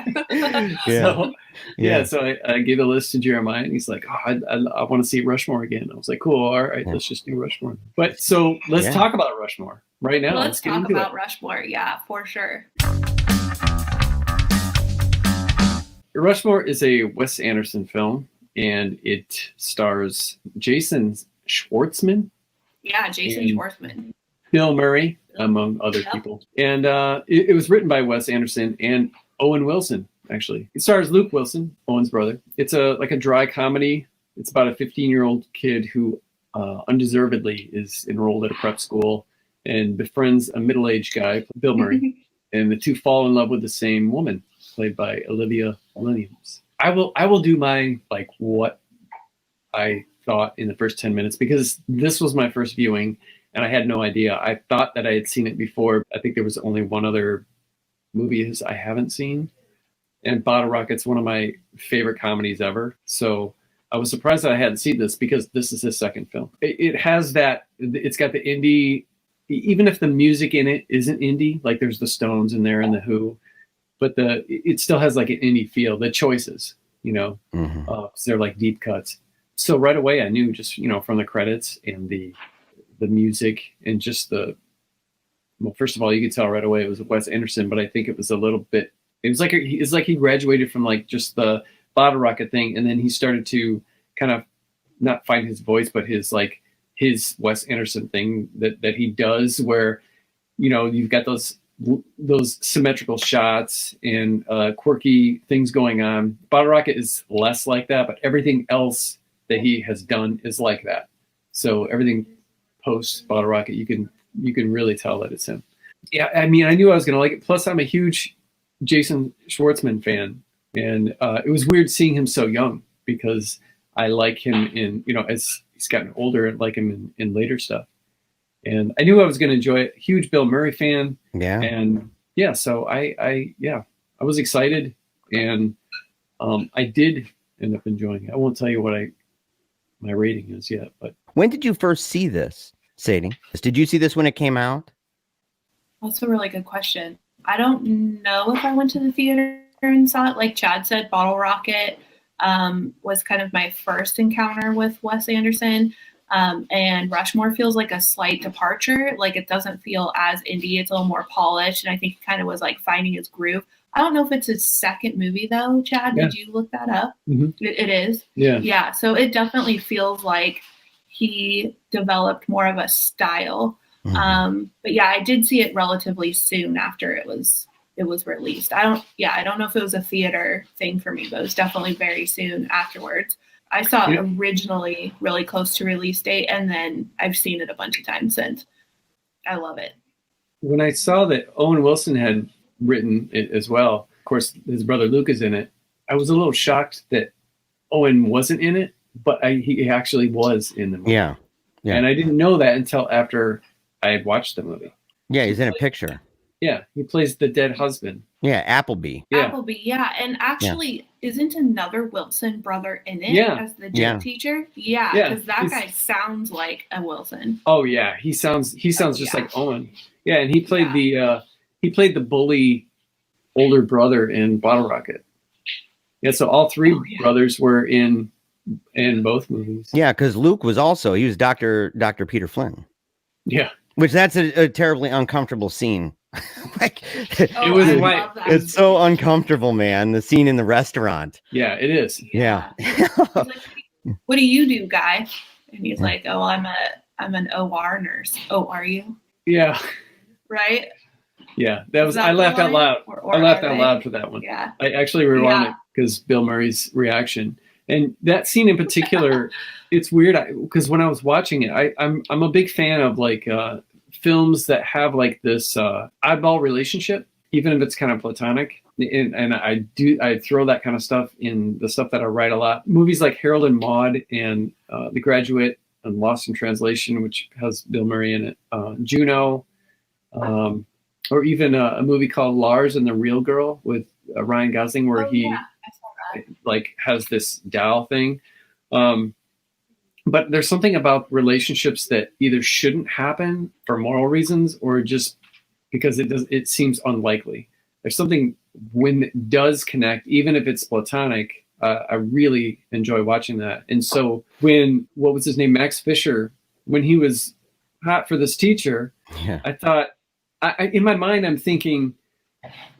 S3: So I gave a list to Jeremiah and he's like, oh, I want to see Rushmore again. I was like, cool. All right, let's just do Rushmore. But so let's talk about Rushmore right now.
S2: Let's talk about Rushmore. Yeah, for sure.
S3: Rushmore is a Wes Anderson film, and it stars Jason Schwartzman.
S2: Yeah, Jason Schwartzman.
S3: Bill Murray, among other people. And it was written by Wes Anderson and Owen Wilson, actually. It stars Luke Wilson, Owen's brother. It's like a dry comedy. It's about a 15-year-old kid who undeservedly is enrolled at a prep school and befriends a middle-aged guy, Bill Murray. And the two fall in love with the same woman, played by Olivia Williams. I will do my what I thought in the first 10 minutes, because this was my first viewing and I had no idea. I thought that I had seen it before. I think there was only one other movie I haven't seen, and Bottle Rocket's one of my favorite comedies ever. So I was surprised that I hadn't seen this, because this is his second film. It has that, it's got the indie, even if the music in it isn't indie, like there's the Stones in there and the Who, but it still has like an indie feel. The choices, so they're like deep cuts. So right away I knew, just from the credits and the music and just first of all, you could tell right away it was Wes Anderson, but I think it was a little bit, it's like he graduated from like just the Bottle Rocket thing, and then he started to kind of not find his voice, but his Wes Anderson thing that he does, where you've got those symmetrical shots and quirky things going on. Bottle Rocket is less like that, but everything else that he has done is like that. So everything post Bottle Rocket, you can really tell that it's him. Yeah, I mean, I knew I was going to like it. Plus, I'm a huge Jason Schwartzman fan, and it was weird seeing him so young, because I like him in, as he's gotten older, and like him in later stuff. And I knew I was going to enjoy it. Huge Bill Murray fan.
S1: Yeah.
S3: And yeah, so I was excited, and I did end up enjoying it. I won't tell you what my rating is yet, but.
S1: When did you first see this, Sadie? Did you see this when it came out?
S2: That's a really good question. I don't know if I went to the theater and saw it. Like Chad said, Bottle Rocket was kind of my first encounter with Wes Anderson. And Rushmore feels like a slight departure. Like it doesn't feel as indie. It's a little more polished. And I think he kind of was like finding his groove. I don't know if it's his second movie though, Chad. Yeah. Did you look that up?
S3: Mm-hmm.
S2: It is.
S3: Yeah.
S2: Yeah. So it definitely feels like he developed more of a style. Mm-hmm. But yeah, I did see it relatively soon after it was released. I don't know if it was a theater thing for me, but it was definitely very soon afterwards. I saw it originally really close to release date, and then I've seen it a bunch of times since. I love it.
S3: When I saw that Owen Wilson had written it as well, of course, his brother Luke is in it, I was a little shocked that Owen wasn't in it, but he actually was in the movie.
S1: Yeah.
S3: And I didn't know that until after I had watched the movie.
S1: Yeah, he's in a picture.
S3: Yeah, he plays the dead husband.
S1: Yeah, Appleby.
S3: Yeah.
S2: Appleby, yeah. And actually, isn't another Wilson brother in it as the gym teacher? Yeah, because that guy sounds like a Wilson.
S3: Oh yeah, he sounds just like Owen. Yeah, and he played the bully older brother in Bottle Rocket. Yeah, so all three brothers were in both movies.
S1: Yeah, because Luke was Dr. Peter Flynn.
S3: Yeah.
S1: Which that's a terribly uncomfortable scene.
S3: It was like
S1: it's so uncomfortable, man. The scene in the restaurant.
S3: Yeah, it is.
S1: Yeah.
S2: Like, what do you do, guy? And he's like, "Oh, I'm an OR nurse." Oh, are you?
S3: Yeah.
S2: Right.
S3: Yeah, that was. I laughed out loud. I laughed out loud for that one.
S2: Yeah.
S3: I actually rewound it because Bill Murray's reaction, and that scene in particular, it's weird because when I was watching it, I'm a big fan of like films that have like this oddball relationship, even if it's kind of platonic. And I throw that kind of stuff in the stuff that I write a lot. Movies like Harold and Maude and The Graduate and Lost in Translation, which has Bill Murray in it, Juno, or even a movie called Lars and the Real Girl with Ryan Gosling, where he like has this doll thing. But there's something about relationships that either shouldn't happen for moral reasons or just because it seems unlikely. There's something when it does connect, even if it's platonic. I really enjoy watching that. And so what was his name? Max Fischer, when he was hot for this teacher, I thought, in my mind, I'm thinking,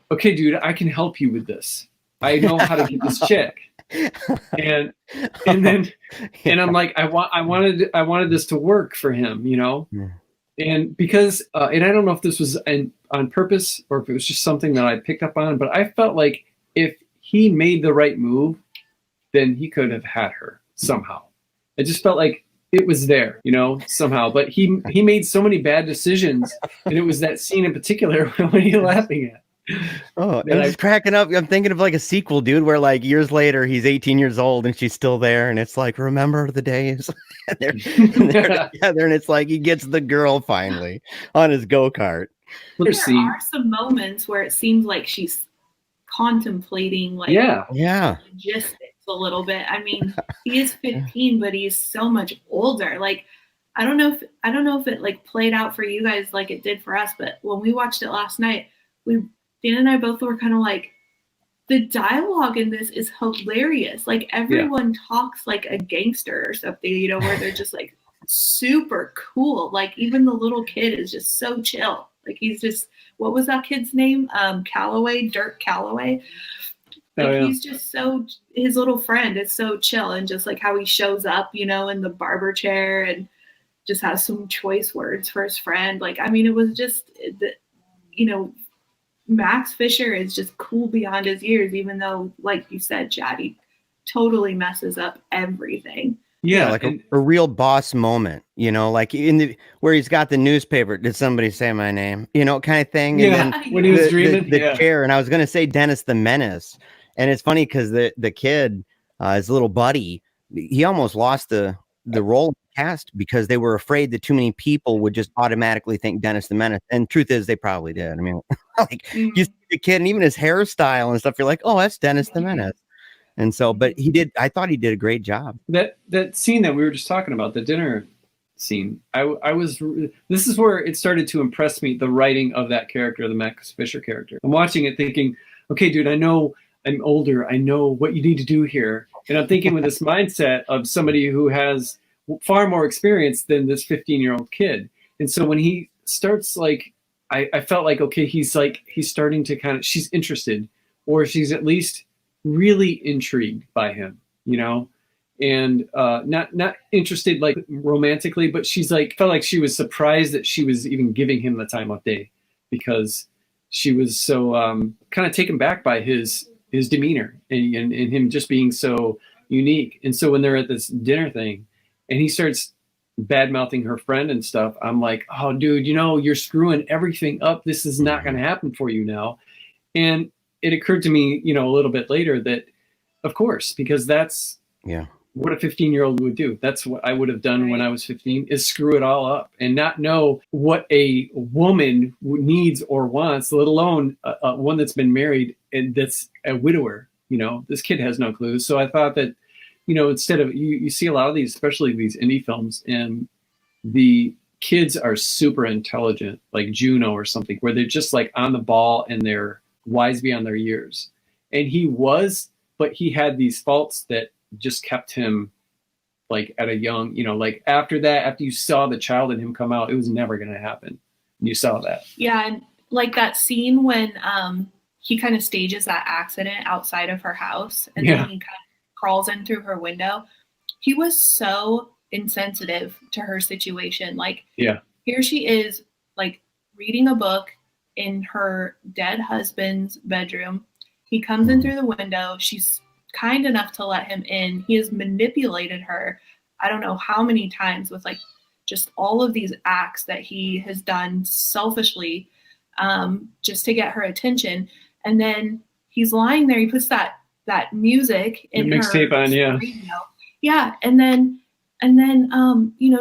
S3: okay, dude, I can help you with this. I know how to get this chick. And then I'm like, I wanted this to work for him, you know? Yeah. And because, and I don't know if this was on purpose or if it was just something that I picked up on, but I felt like if he made the right move, then he could have had her somehow. It just felt like it was there, you know, somehow. But he made so many bad decisions, and it was that scene in particular. What are you laughing at?
S1: Oh, I'm just cracking up. I'm thinking of like a sequel, dude, where like years later he's 18 years old and she's still there, and it's like, remember the days? and they're together, and it's like he gets the girl finally on his go-kart.
S2: There are some moments where it seems like she's contemplating like logistics a little bit. I mean, he is 15, but he's so much older. Like, I don't know if it like played out for you guys like it did for us, but when we watched it last night, Dan and I both were kind of like, the dialogue in this is hilarious. Like everyone talks like a gangster or something, you know, where they're just like super cool. Like even the little kid is just so chill. Like he's just, what was that kid's name? Dirk Calloway.
S3: yeah.
S2: He's just his little friend is so chill, and just like how he shows up, in the barber chair and just has some choice words for his friend. Like, I mean, it was just, Max Fischer is just cool beyond his years, even though, like you said, Chad, he totally messes up everything.
S1: Yeah, like a real boss moment, like where he's got the newspaper. Did somebody say my name? Kind of thing.
S3: Yeah,
S1: and then
S3: when he was dreaming,
S1: the chair. And I was going to say Dennis the Menace. And it's funny because the kid, his little buddy, he almost lost the role in the cast because they were afraid that too many people would just automatically think Dennis the Menace. And truth is, they probably did. I mean, like you see the kid and even his hairstyle and stuff, you're like, oh, that's Dennis the Menace. And so, but I thought he did a great job.
S3: That scene that we were just talking about, the dinner scene, this is where it started to impress me, the writing of that character, the Max Fischer character. I'm watching it thinking, okay, dude, I know I'm older. I know what you need to do here. And I'm thinking with this mindset of somebody who has far more experience than this 15-year-old kid. And so when he starts, like, I felt like, okay, he's starting to she's interested, or she's at least really intrigued by him, and not interested like romantically, but she's like, felt like she was surprised that she was even giving him the time of day, because she was so kind of taken back by his demeanor and him just being so unique. And so when they're at this dinner thing and he starts bad mouthing her friend and stuff, I'm like, oh dude, you're screwing everything up. This is not going to happen for you now. And it occurred to me, a little bit later that, of course, because that's what a 15-year-old would do. That's what I would have done when I was 15, is screw it all up and not know what a woman needs or wants, let alone one that's been married and that's a widower. This kid has no clue. So I thought that, instead of, you see a lot of these, especially these indie films, and the kids are super intelligent, like Juno or something, where they're just like on the ball and they're wise beyond their years. And he was, but he had these faults that just kept him like at a young, like after you saw the child in him come out, it was never going to happen. You saw that.
S2: Yeah. And like that scene when he kind of stages that accident outside of her house, and then he kind of crawls in through her window. He was so insensitive to her situation. Like, here she is, like, reading a book in her dead husband's bedroom. He comes in through the window. She's kind enough to let him in. He has manipulated her, I don't know how many times, with like just all of these acts that he has done selfishly, just to get her attention. And then he's lying there. He puts that music in
S3: the mixtape on,
S2: radio. Yeah. And then,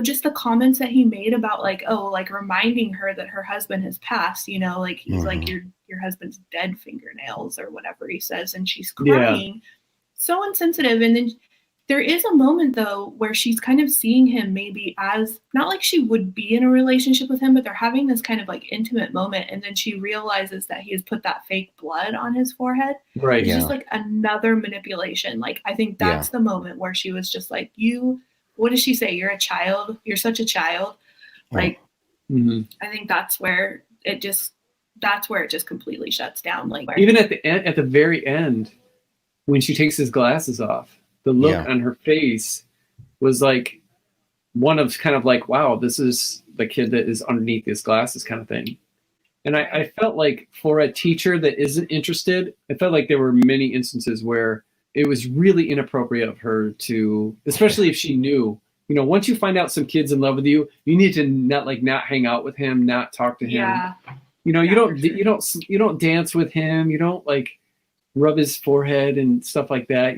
S2: just the comments that he made about like, like reminding her that her husband has passed, like he's like, your husband's dead fingernails or whatever he says. And she's crying, so insensitive. And then there is a moment though, where she's kind of seeing him maybe as not like she would be in a relationship with him, but they're having this kind of like intimate moment. And then she realizes that he has put that fake blood on his forehead.
S3: Right.
S2: It's just like another manipulation. Like, I think that's the moment where she was just like, what does she say? You're a child. You're such a child. Like, I think that's where it just completely shuts down. Like,
S3: even at the very end, when she takes his glasses off, the look on her face was like one of kind of like, wow, this is the kid that is underneath his glasses kind of thing. And I felt like for a teacher that isn't interested, I felt like there were many instances where it was really inappropriate of her to, especially if she knew, once you find out some kid's in love with you, you need to not hang out with him, not talk to him.
S2: Yeah.
S3: You don't dance with him. You don't like rub his forehead and stuff like that.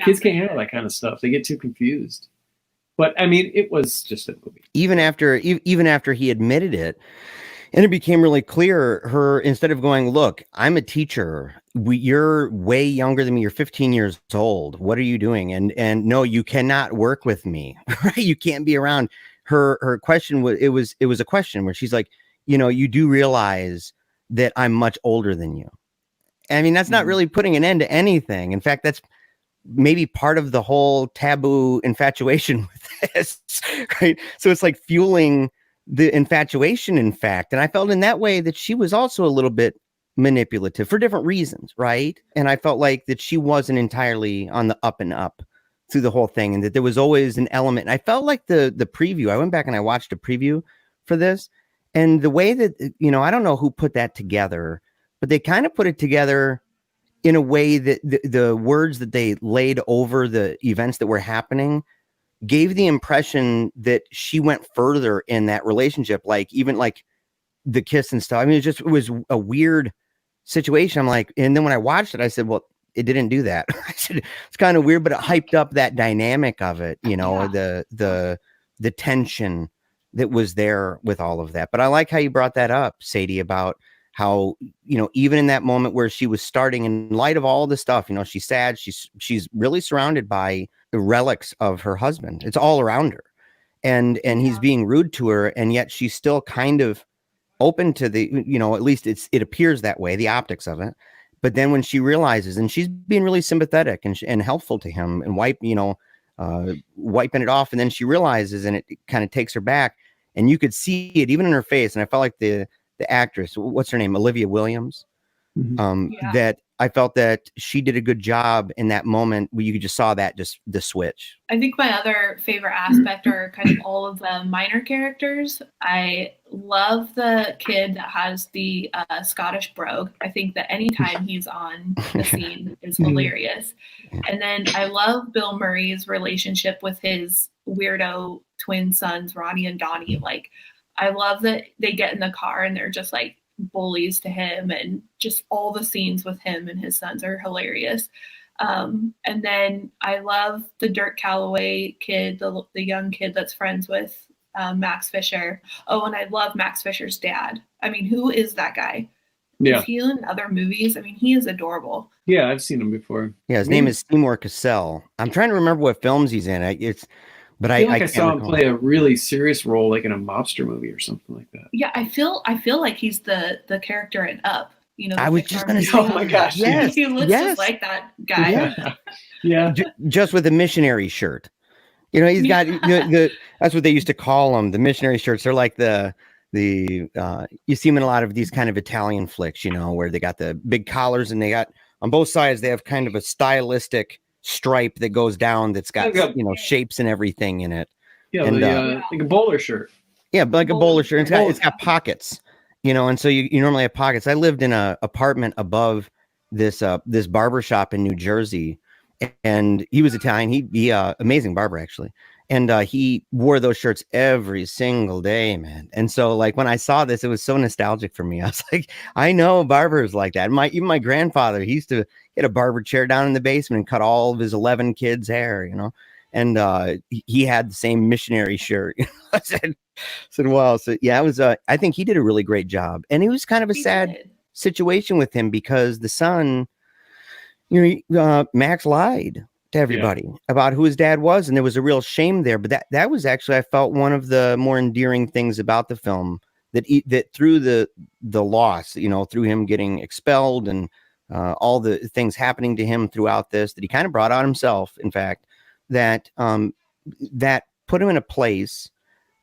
S3: Kids can't handle that kind of stuff. They get too confused. But I mean, it was just a movie.
S1: Even after he admitted it, and it became really clear, instead of going, look, I'm a teacher. You're way younger than me. You're 15 years old. What are you doing? And no, you cannot work with me. Right? You can't be around. Her question was, it was a question where she's like, you do realize that I'm much older than you. I mean, that's not really putting an end to anything. In fact, that's maybe part of the whole taboo infatuation with this, right? So it's like fueling the infatuation, in fact. And I felt in that way that she was also a little bit manipulative for different reasons, right? And I felt like that she wasn't entirely on the up and up through the whole thing, and that there was always an element. And I felt like the preview, I went back and I watched a preview for this, and the way that, I don't know who put that together, but they kind of put it together in a way that the words that they laid over the events that were happening gave the impression that she went further in that relationship, like even like the kiss and stuff. I mean, it was a weird situation. I'm like, and then when I watched it, I said, well, it didn't do that. I said, it's kind of weird, but it hyped up that dynamic of it, the tension that was there with all of that. But I like how you brought that up, Sadie, about how, even in that moment where she was starting, in light of all the stuff, she's sad, she's really surrounded by the relics of her husband. It's all around her, and he's being rude to her, and yet she's still kind of open to the, at least it appears that way, the optics of it. But then when she realizes, and she's being really sympathetic and helpful to him and wiping it off, and then she realizes, and it kind of takes her back, and you could see it even in her face. And I felt like the actress, what's her name, Olivia Williams, that I felt that she did a good job in that moment where you just saw that, just the switch.
S2: I think my other favorite aspect are kind of all of the minor characters. I love the kid that has the Scottish brogue. I think that anytime he's on the scene is hilarious. And then I love Bill Murray's relationship with his weirdo twin sons, Ronnie and Donnie. Like, I love that they get in the car and they're just like bullies to him, and just all the scenes with him and his sons are hilarious. And then I love the Dirk Calloway kid, the young kid that's friends with Max Fischer. Oh, and I love Max Fischer's dad. I mean, who is that guy?
S3: Yeah.
S2: Is he in other movies? I mean, he is adorable.
S3: Yeah, I've seen him before.
S1: Yeah, his name is Seymour Cassell. I'm trying to remember what films he's in. I
S3: saw him play a really serious role, like in a mobster movie or something like that.
S2: Yeah, I feel like he's the character in Up.
S1: I was just going to say,
S3: oh my gosh,
S1: yes,
S2: he looks just like that guy.
S3: Yeah.
S1: Just with a missionary shirt. He's got that's what they used to call them, the missionary shirts. They're like the you see them in a lot of these kind of Italian flicks, where they got the big collars, and they got on both sides they have kind of a stylistic stripe that goes down that's got shapes and everything in it.
S3: Yeah,
S1: and,
S3: like a bowler shirt.
S1: Yeah, like a bowler shirt. It's got pockets, and so you normally have pockets. I lived in an apartment above this barber shop in New Jersey, and he was Italian. He amazing barber actually, and he wore those shirts every single day, man. And so like when I saw this, it was so nostalgic for me. I was like, I know barbers like that. Even my grandfather, he used to get a barber chair down in the basement and cut all of his 11 kids' hair, and he had the same missionary shirt. I said, wow. So yeah, it was, I think he did a really great job, and it was kind of a sad situation with him because the son, Max lied to everybody about who his dad was, and there was a real shame there. But that was actually, I felt, one of the more endearing things about the film, that through the loss, through him getting expelled and all the things happening to him throughout this, that he kind of brought on himself, in fact, that put him in a place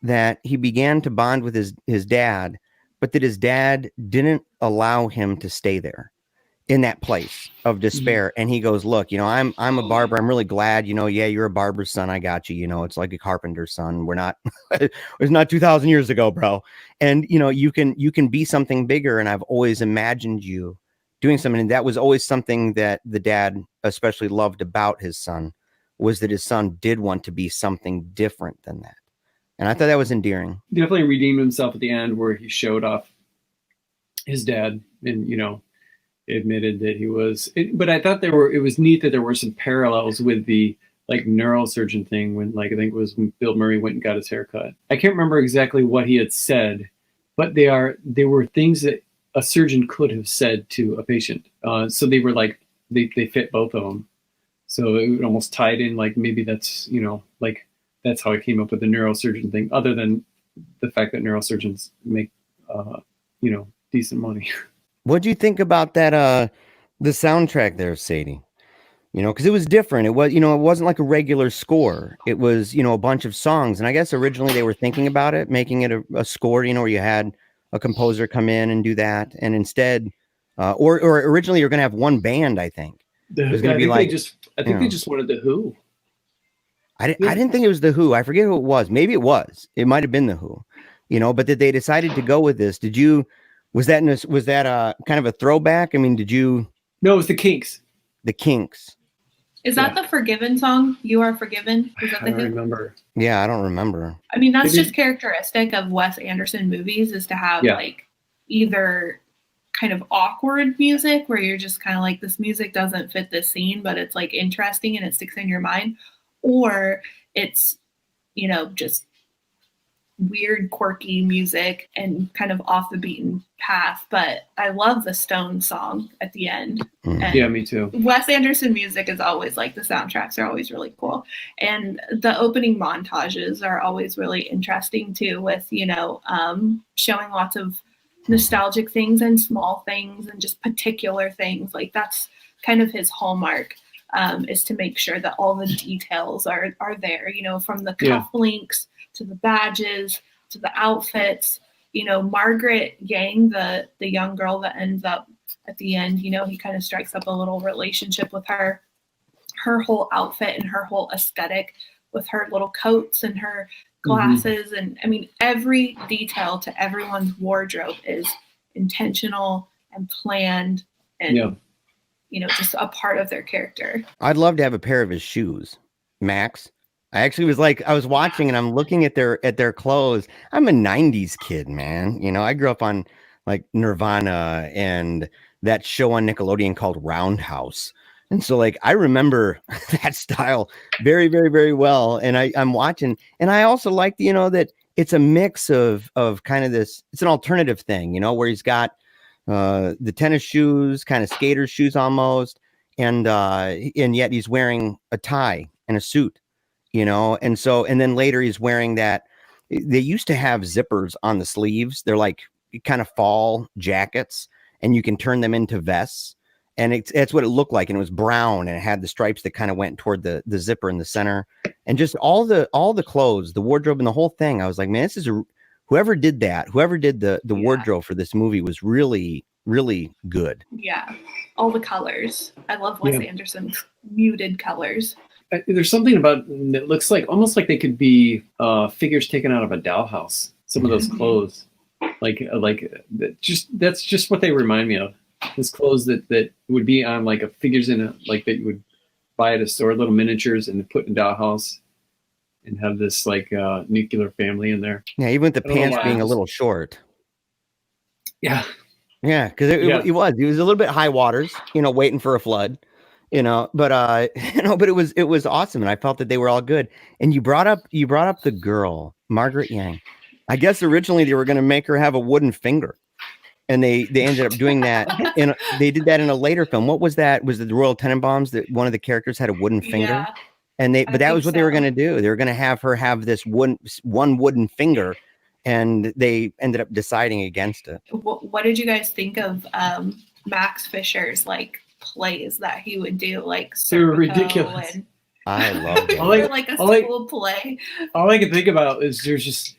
S1: that he began to bond with his dad, but that his dad didn't allow him to stay there in that place of despair. And he goes, look, I'm a barber. I'm really glad, you're a barber's son. I got you. It's like a carpenter's son. We're not, it's not 2000 years ago, bro. And, you can be something bigger. And I've always imagined you doing something. And that was always something that the dad especially loved about his son, was that his son did want to be something different than that. And I thought that was endearing.
S3: Definitely redeemed himself at the end, where he showed off his dad and, admitted that he was, but I thought it was neat that there were some parallels with the like neurosurgeon thing when, like, I think it was when Bill Murray went and got his hair cut. I can't remember exactly what he had said, but they were things that a surgeon could have said to a patient. So they were like, they fit both of them. So it almost tied in, like, maybe that's, like, that's how I came up with the neurosurgeon thing, other than the fact that neurosurgeons make, decent money.
S1: What do you think about that, the soundtrack there, Sadie? Because it was different. It was, it wasn't like a regular score. It was, a bunch of songs. And I guess originally they were thinking about it, making it a score, where you had a composer come in and do that. And instead, or originally you're going to have one band. I think it was going to be like
S3: I think they just wanted the Who.
S1: I didn't think it was the Who. I forget who it was. Maybe it was. It might have been the Who. But that they decided to go with this. Was that a kind of a throwback? I mean,
S3: No, it was the Kinks.
S1: The Kinks.
S2: Is that the Forgiven song? You Are Forgiven? Was that
S3: I don't remember.
S1: Yeah, I don't remember.
S2: I mean, that's just characteristic of Wes Anderson movies, is to have like either kind of awkward music where you're just kind of like, this music doesn't fit this scene, but it's like interesting and it sticks in your mind, or it's, just weird, quirky music and kind of off the beaten path. But I love the Stone song at the end.
S3: Yeah, me too.
S2: Wes Anderson music is always like, the soundtracks are always really cool. And the opening montages are always really interesting too, with, showing lots of nostalgic things and small things and just particular things. Like, that's kind of his hallmark, is to make sure that all the details are there, from the cufflinks to the badges, to the outfits. Margaret Yang, the young girl that ends up at the end, he kind of strikes up a little relationship with her. Her whole outfit and her whole aesthetic, with her little coats and her glasses. And I mean, every detail to everyone's wardrobe is intentional and planned and, just a part of their character.
S1: I'd love to have a pair of his shoes, Max. I actually I was watching and I'm looking at their clothes. I'm a 90s kid, man. I grew up on like Nirvana and that show on Nickelodeon called Roundhouse. And so like, I remember that style very, very, very well. And I'm watching, and I also like, that it's a mix of kind of this, it's an alternative thing, where he's got the tennis shoes, kind of skater shoes almost. And yet he's wearing a tie and a suit. And then later he's wearing that. They used to have zippers on the sleeves. They're like kind of fall jackets, and you can turn them into vests. And it's what it looked like. And it was brown, and it had the stripes that kind of went toward the zipper in the center, and just all the clothes, the wardrobe, and the whole thing. I was like, man, this is whoever did the wardrobe for this movie was really, really good.
S2: Yeah. All the colors. I love Wes Anderson's muted colors.
S3: There's something about it looks like almost like they could be figures taken out of a dollhouse. Some of those clothes, that's just what they remind me of. These clothes that would be on like a figures in a, like that you would buy at a store, little miniatures, and put in a dollhouse, and have this like nuclear family in there.
S1: Yeah, even with the pants being a little short.
S3: Yeah,
S1: because he was a little bit high waters, waiting for a flood. But it was awesome, and I felt that they were all good. And you brought up the girl, Margaret Yang. I guess originally they were going to make her have a wooden finger, and they ended up doing that. And they did that in a later film. What was that? Was it the Royal Tenenbaums that one of the characters had a wooden finger?
S2: Yeah,
S1: and that was what they were going to do. They were going to have her have this one wooden finger, and they ended up deciding against it.
S2: What did you guys think of Max Fischer's like plays that he would do, like
S3: they were ridiculous?
S1: I love it.
S2: like a school play.
S3: All I can think about is there's just,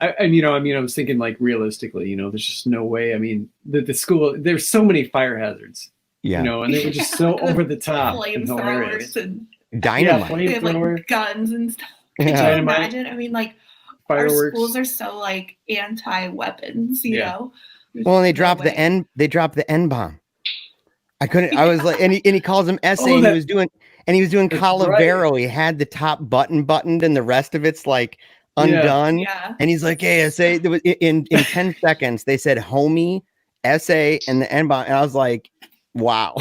S3: I was thinking like realistically, there's just no way. I mean, the school, there's so many fire hazards, and they were just so over the top,
S2: flamethrowers and
S1: dynamite.
S2: They have like guns and stuff.
S1: Yeah.
S2: Could you imagine? I mean, like
S3: fireworks.
S2: Our schools are so like anti-weapons, you know.
S1: Well, and they dropped the N bomb. I was like, and he calls him essay. And he was doing Calavero. Right. He had the top buttoned, and the rest of it's like undone.
S2: Yeah.
S1: And he's like, hey, essay. There was in 10 seconds. They said homie, essay, and the N bomb, and I was like, wow.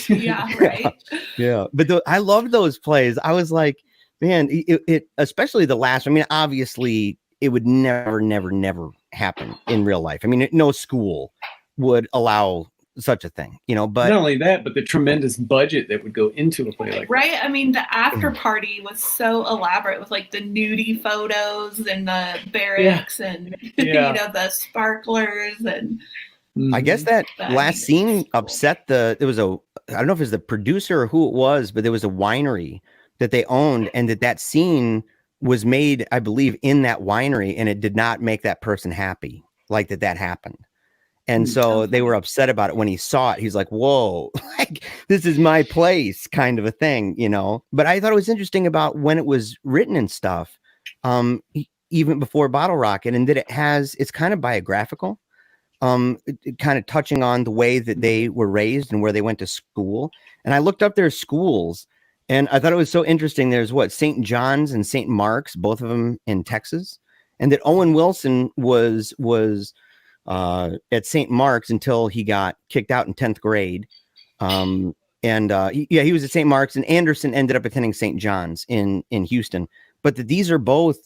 S2: Yeah, right.
S1: Yeah, but I loved those plays. I was like, man, it especially the last. I mean, obviously, it would never happen in real life. I mean, no school would allow such a thing, but
S3: not only that, but the tremendous budget that would go into a play like
S2: right
S3: that.
S2: I mean, the after party was so elaborate with like the nudie photos and the barracks and the sparklers, and
S1: I guess that last scene upset I don't know if it was the producer or who it was, but there was a winery that they owned, and that scene was made, I believe, in that winery, and it did not make that person happy, like that happened. And so they were upset about it when he saw it. He's like, whoa, like this is my place kind of a thing, you know? But I thought it was interesting about when it was written and stuff, even before Bottle Rocket, and that it's kind of biographical, kind of touching on the way that they were raised and where they went to school. And I looked up their schools and I thought it was so interesting. There's St. John's and St. Mark's, both of them in Texas. And that Owen Wilson was at St. Mark's until he got kicked out in 10th grade. He was at St. Mark's, and Anderson ended up attending St. John's in Houston. But these are both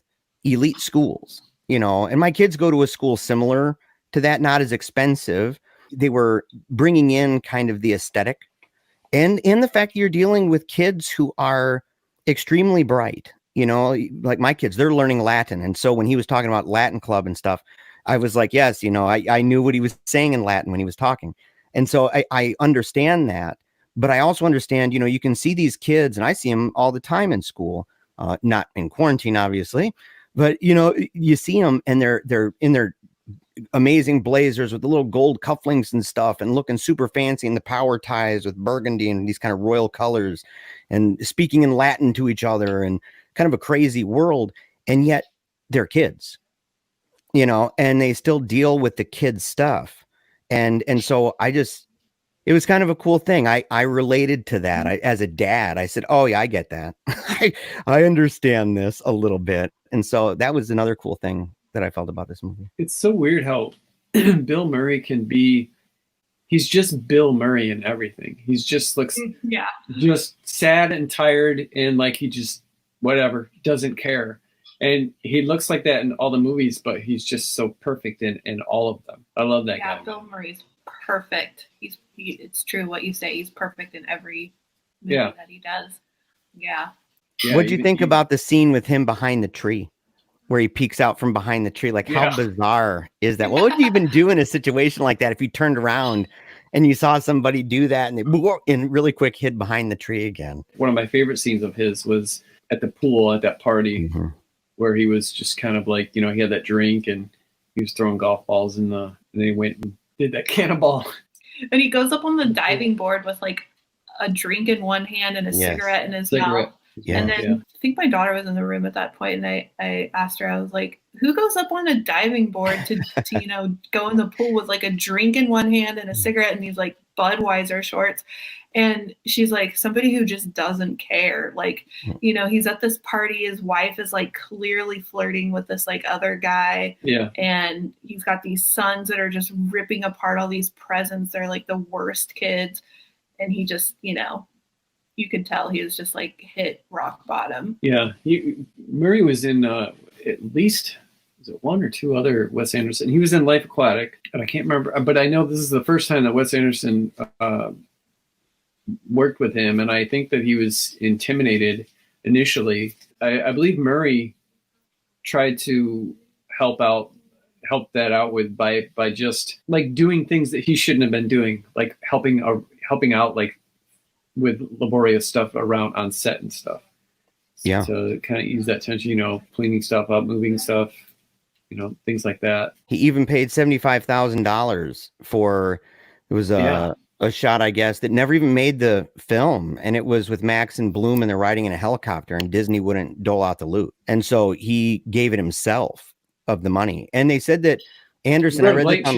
S1: elite schools, you know, and my kids go to a school similar to that, not as expensive. They were bringing in kind of the aesthetic and in the fact that you're dealing with kids who are extremely bright, you know, like my kids, they're learning Latin. And so when he was talking about Latin club and stuff, I was like, yes, you know, I knew what he was saying in Latin when he was talking. And so I understand that. But I also understand, you know, you can see these kids, and I see them all the time in school, not in quarantine, obviously. But, you know, you see them and they're in their amazing blazers with the little gold cufflinks and stuff and looking super fancy, and the power ties with burgundy and these kind of royal colors and speaking in Latin to each other and kind of a crazy world. And yet they're kids. You know, and they still deal with the kids stuff. And so it was kind of a cool thing. I related to that. As a dad, I said, oh yeah, I get that. I understand this a little bit. And so that was another cool thing that I felt about this movie.
S3: It's so weird how Bill Murray can be, he's just Bill Murray in everything. He's just looks just sad and tired and like he just, whatever, doesn't care. And he looks like that in all the movies, but he's just so perfect in all of them. I love that guy.
S2: Yeah, Bill Murray's perfect. It's true what you say. He's perfect in every movie that he does. Yeah.
S1: What'd you think about the scene with him behind the tree, where he peeks out from behind the tree? Like, how bizarre is that? What would you even do in a situation like that if you turned around and you saw somebody do that and they really quick hid behind the tree again? One
S3: of my favorite scenes of his was at the pool at that party. Mm-hmm. Where he was just kind of like, you know, he had that drink and he was throwing golf balls and then he went and did that cannonball.
S2: And he goes up on the diving board with like a drink in one hand and a cigarette in his mouth.
S1: Yeah.
S2: And then I think my daughter was in the room at that point, and I asked her, I was like, who goes up on a diving board to you know, go in the pool with like a drink in one hand and a cigarette and these like Budweiser shorts? And she's like, somebody who just doesn't care. Like, you know, he's at this party. His wife is like clearly flirting with this like other guy.
S3: Yeah.
S2: And he's got these sons that are just ripping apart all these presents. They're like the worst kids. And he just, you know, you could tell he was just like hit rock bottom.
S3: Yeah. Murray was in at least, was it one or two other Wes Anderson? He was in Life Aquatic, and I can't remember, but I know this is the first time that Wes Anderson worked with him, and I think that he was intimidated initially. I believe Murray tried to help that out with by just like doing things that he shouldn't have been doing, like helping out like with laborious stuff around on set and stuff.
S1: Yeah.
S3: To kind of ease that tension, you know, cleaning stuff up, moving stuff, you know, things like that.
S1: He even paid $75,000 for, it was a shot, I guess, that never even made the film. And it was with Max and Bloom, and they're riding in a helicopter, and Disney wouldn't dole out the loot. And so he gave it himself of the money. And they said that Anderson,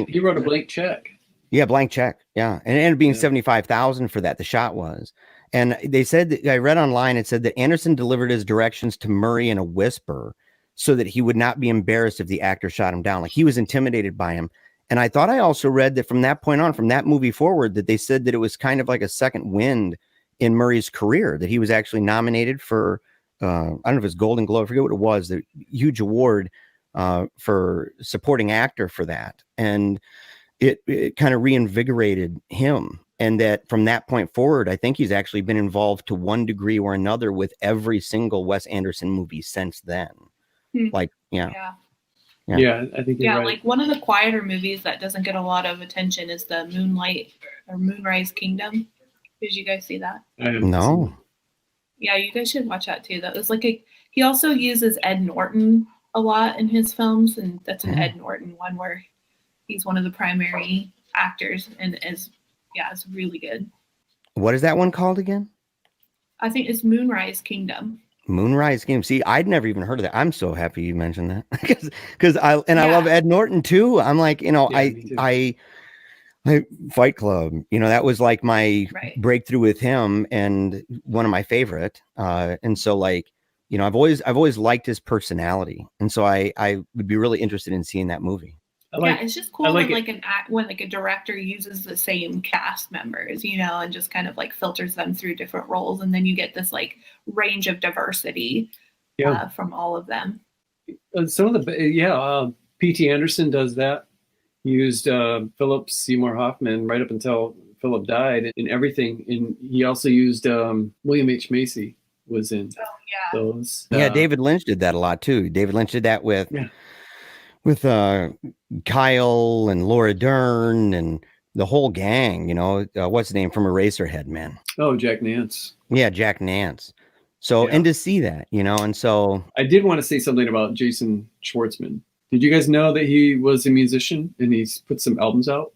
S3: he wrote a blank check.
S1: Yeah, blank check. Yeah. And it ended up being $75,000 for that. The shot was. And they said that, I read online, it said that Anderson delivered his directions to Murray in a whisper so that he would not be embarrassed if the actor shot him down. Like, he was intimidated by him. And I thought I also read that from that point on, from that movie forward, that they said that it was kind of like a second wind in Murray's career, that he was actually nominated for, I don't know if it's Golden Globe, I forget what it was, the huge award for supporting actor for that. And it kind of reinvigorated him. And that from that point forward, I think he's actually been involved to one degree or another with every single Wes Anderson movie since then. Like,
S3: I think you're right.
S2: Like one of the quieter movies that doesn't get a lot of attention is the Moonrise Kingdom. Did you guys see that?
S1: No.
S2: Yeah, you guys should watch that too. That was like he also uses Ed Norton a lot in his films, and that's an Ed Norton one where He's one of the primary actors and it's really good.
S1: What is that one called again?
S2: I think it's Moonrise Kingdom.
S1: Moonrise Kingdom. See, I'd never even heard of that. I'm so happy you mentioned that because I love Ed Norton too. I'm like, I Fight Club, that was like my breakthrough with him and one of my favorite. And so like, I've always liked his personality. And so I would be really interested in seeing that movie.
S2: It's just cool when a director uses the same cast members, and just kind of like filters them through different roles. And then you get this like range of diversity from all of them.
S3: Some of the, P.T. Anderson does that. He used Philip Seymour Hoffman right up until Philip died in everything. And he also used William H. Macy was in those.
S1: David Lynch did that a lot too. David Lynch did that with Kyle and Laura Dern and the whole gang, what's his name from Eraserhead, man?
S3: Oh, Jack Nance.
S1: Yeah, Jack Nance. So, and to see that, and so.
S3: I did want to say something about Jason Schwartzman. Did you guys know that he was a musician and he's put some albums out?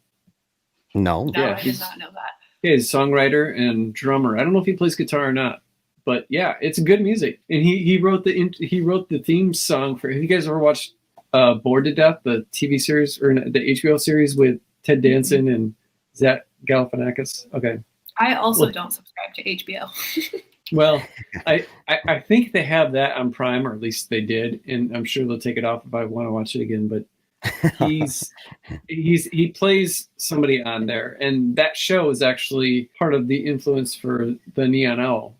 S1: No.
S2: I did not know that.
S3: Yeah, he's a songwriter and drummer. I don't know if he plays guitar or not, but yeah, it's good music. And he wrote the theme song for. Have you guys ever watched Bored to Death, the TV series or the HBO series with Ted Danson and Zach Galifianakis? Okay.
S2: I also don't subscribe to HBO.
S3: Well, I think they have that on Prime, or at least they did, and I'm sure they'll take it off if I want to watch it again. But he plays somebody on there, and that show is actually part of the influence for the Neon Owl.